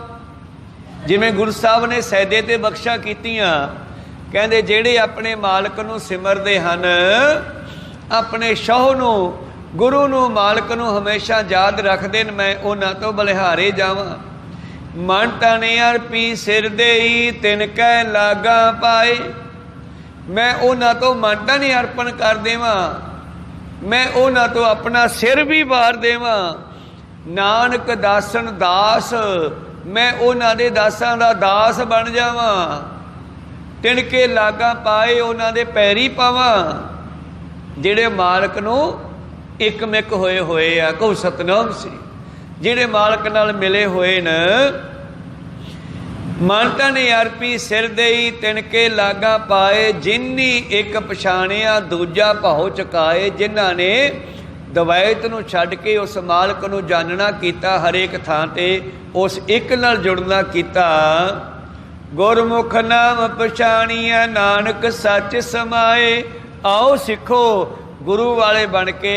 ਜਿਵੇਂ ਗੁਰੂ ਸਾਹਿਬ ਨੇ ਸੈਦੇ ਤੇ ਬਖਸ਼ਾ ਕੀਤੀਆਂ, ਕਹਿੰਦੇ ਜਿਹੜੇ ਆਪਣੇ ਮਾਲਕ ਨੂੰ ਸਿਮਰਦੇ ਹਨ, ਆਪਣੇ ਸ਼ਹੁ ਨੂੰ, ਗੁਰੂ ਨੂੰ, ਮਾਲਕ ਨੂੰ ਹਮੇਸ਼ਾ ਯਾਦ ਰੱਖਦੇ ਨੇ, ਮੈਂ ਉਹਨਾਂ ਤੋਂ ਬਲਿਹਾਰੇ ਜਾਵਾਂ। ਮਨ ਤਨ ਅਰਪੀ ਸਿਰ ਦੇਈ ਤਿਨ ਕਹਿ ਲਾਗਾ ਪਾਏ। ਮੈਂ ਉਹਨਾਂ ਤੋਂ ਮਨ ਤਨ ਅਰਪਣ ਕਰ ਦੇਵਾਂ, ਮੈਂ ਉਹਨਾਂ ਤੋਂ ਆਪਣਾ ਸਿਰ ਵੀ ਵਾਰ ਦੇਵਾਂ। ਨਾਨਕ ਦਾਸਨ ਦਾਸ, ਮੈਂ ਉਹਨਾਂ ਦੇ ਦਾਸਾਂ ਦਾ ਦਾਸ ਬਣ ਜਾਵਾਂ। ਤਿਨ ਕੇ ਲਾਗਾ ਪਾਏ, ਉਹਨਾਂ ਦੇ ਪੈਰੀ ਪਾਵਾਂ ਜਿਹੜੇ ਮਾਲਕ ਨੂੰ ਇਕਮਿਕ ਹੋਏ ਹੋਏ ਆ। ਕਹੋ ਸਤਨਾਮ ਸ੍ਰੀ। ਜਿਹੜੇ ਮਾਲਕ ਨਾਲ ਮਿਲੇ ਹੋਏ ਨੇ। ਮਨ ਤਨ ਅਰਪੀ ਸਿਰ ਦੇਈ ਤਿਨ ਕੇ ਲਾਗਾ ਪਾਏ, ਜਿਨੀ ਇੱਕ ਪਛਾਣਿਆ ਦੂਜਾ ਭਾਉ ਚੁਕਾਏ। ਜਿਨ੍ਹਾਂ ਨੇ ਦਵਾਇਤ ਨੂੰ ਛੱਡ ਕੇ ਉਸ ਮਾਲਕ ਨੂੰ ਜਾਣਨਾ ਕੀਤਾ, ਹਰੇਕ ਥਾਂ ਤੇ ਉਸ ਇੱਕ ਨਾਲ ਜੁੜਨਾ ਕੀਤਾ। ਗੁਰਮੁਖ ਨਾਮ ਪਛਾਣੀਐ ਨਾਨਕ ਸੱਚ ਸਮਾਏ। ਆਓ ਸਿੱਖੋ, ਗੁਰੂ ਵਾਲੇ ਬਣ ਕੇ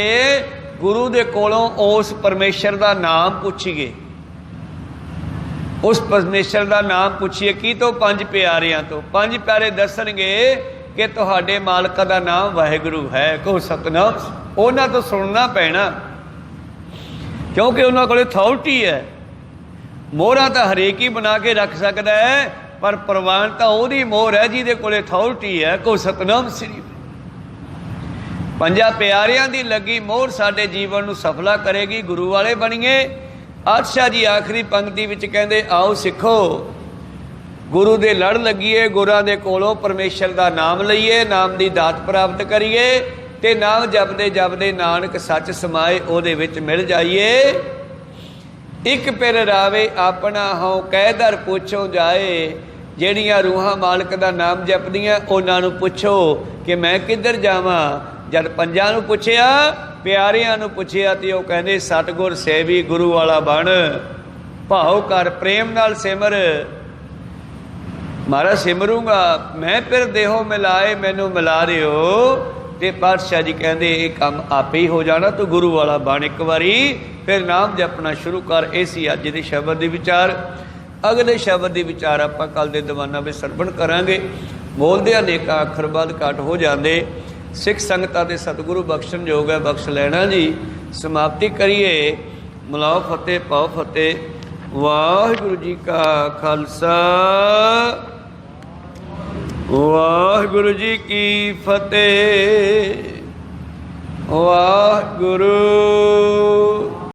ਗੁਰੂ ਦੇ ਕੋਲੋਂ ਉਸ ਪਰਮੇਸ਼ਰ ਦਾ ਨਾਮ ਪੁੱਛੀਏ। ਉਸ ਪਰਮੇਸ਼ਰ ਦਾ ਨਾਮ ਪੁੱਛੀਏ। ਕੀ ਤੋਂ? 5 ਪਿਆਰਿਆਂ ਤੋਂ। 5 ਪਿਆਰੇ ਦੱਸਣਗੇ ਕਿ ਤੁਹਾਡੇ ਮਾਲਕ ਦਾ ਨਾਮ ਵਾਹਿਗੁਰੂ ਹੈ। ਕਹੋ ਸਤਨਾਮ। ਉਹਨਾਂ ਤੋਂ ਸੁਣਨਾ ਪੈਣਾ, ਕਿਉਂਕਿ ਉਹਨਾਂ ਕੋਲ ਅਥਾਰਟੀ ਹੈ। ਮੋਹਰਾਂ ਤਾਂ ਹਰੇਕ ਹੀ ਬਣਾ ਕੇ ਰੱਖ ਸਕਦਾ ਹੈ, ਪਰ ਪ੍ਰਵਾਨ ਤਾਂ ਉਹਦੀ ਮੋਹਰ ਹੈ ਜਿਹਦੇ ਕੋਲ ਅਥਾਰਟੀ ਹੈ। ਕਹੋ ਸਤਨਾਮ ਸ੍ਰੀ। 5 ਪਿਆਰਿਆਂ ਦੀ ਲੱਗੀ ਮੋਹਰ ਸਾਡੇ ਜੀਵਨ ਨੂੰ ਸਫਲਾ ਕਰੇਗੀ। ਗੁਰੂ ਵਾਲੇ ਬਣੀਏ। ਪਾਤਸ਼ਾਹ ਜੀ ਆਖਰੀ ਪੰਕਤੀ ਵਿੱਚ ਕਹਿੰਦੇ ਆਓ ਸਿੱਖੋ, ਗੁਰੂ ਦੇ ਲੜ ਲੱਗੀਏ, ਗੁਰਾਂ ਦੇ ਕੋਲੋਂ ਪਰਮੇਸ਼ਰ ਦਾ ਨਾਮ ਲਈਏ, ਨਾਮ ਦੀ ਦਾਤ ਪ੍ਰਾਪਤ ਕਰੀਏ ਤੇ ਨਾਮ ਜਪਦੇ ਜਪਦੇ ਨਾਨਕ ਸੱਚ ਸਮਾਏ, ਉਹਦੇ ਵਿੱਚ ਮਿਲ ਜਾਈਏ। ਇੱਕ ਪਿਰ ਰਾਵੇ ਆਪਣਾ ਹਉ ਕਹਿ ਦਰ ਪੁੱਛੋ ਜਾਏ। ਜਿਹੜੀਆਂ ਰੂਹਾਂ ਮਾਲਕ ਦਾ ਨਾਮ ਜਪਦੀਆਂ, ਉਹਨਾਂ ਨੂੰ ਪੁੱਛੋ ਕਿ ਮੈਂ ਕਿੱਧਰ ਜਾਵਾਂ। ਜਦ 5 ਨੂੰ ਪੁੱਛਿਆ, ਪਿਆਰਿਆਂ ਨੂੰ ਪੁੱਛਿਆ, ਤੇ ਉਹ ਕਹਿੰਦੇ ਸਤਿਗੁਰ ਸੇਵੀ ਗੁਰੂ ਵਾਲਾ ਬਣ, ਭਾਉ ਕਰ ਪ੍ਰੇਮ ਨਾਲ ਸਿਮਰ। ਮਹਾਰਾਜ ਸਿਮਰੂੰਗਾ ਮੈਂ, ਫਿਰ ਦੇਹੋ ਮਿਲਾਏ ਮੈਨੂੰ ਮਿਲਾ ਰਿਓ। ਤੇ ਪਾਤਸ਼ਾਹ ਜੀ ਕਹਿੰਦੇ ਇਹ ਕੰਮ ਆਪੇ ਹੀ ਹੋ ਜਾਣਾ, ਤੂੰ ਗੁਰੂ ਵਾਲਾ ਬਣ ਇੱਕ ਵਾਰੀ, ਫਿਰ ਨਾਮ ਜਪਣਾ ਸ਼ੁਰੂ ਕਰ। ਇਹ ਸੀ ਅੱਜ ਦੇ ਸ਼ਬਦ ਦੇ ਵਿਚਾਰ। ਅਗਲੇ ਸ਼ਬਦ ਦੇ ਵਿਚਾਰ ਆਪਾਂ ਕੱਲ ਦੇ ਦੀਵਾਨਾਂ ਵਿੱਚ ਸਰਵਣ ਕਰਾਂਗੇ। ਬੋਲਦੇ ਅਨੇਕਾਂ ਅੱਖਰ ਵੱਧ ਘੱਟ ਹੋ ਜਾਂਦੇ। ਸਿੱਖ ਸੰਗਤਾਂ ਦੇ ਸਤਿਗੁਰੂ ਬਖਸ਼ਣ ਯੋਗ ਹੈ, ਬਖਸ਼ ਲੈਣਾ ਜੀ। ਸਮਾਪਤੀ ਕਰੀਏ। ਮਿਲਾਓ ਫਤਿਹ, ਪਾਓ ਫਤਿਹ। ਵਾਹਿਗੁਰੂ ਜੀ ਕਾ ਖਾਲਸਾ, ਵਾਹਿਗੁਰੂ ਜੀ ਕੀ ਫਤਿਹ। ਵਾਹਿਗੁਰੂ।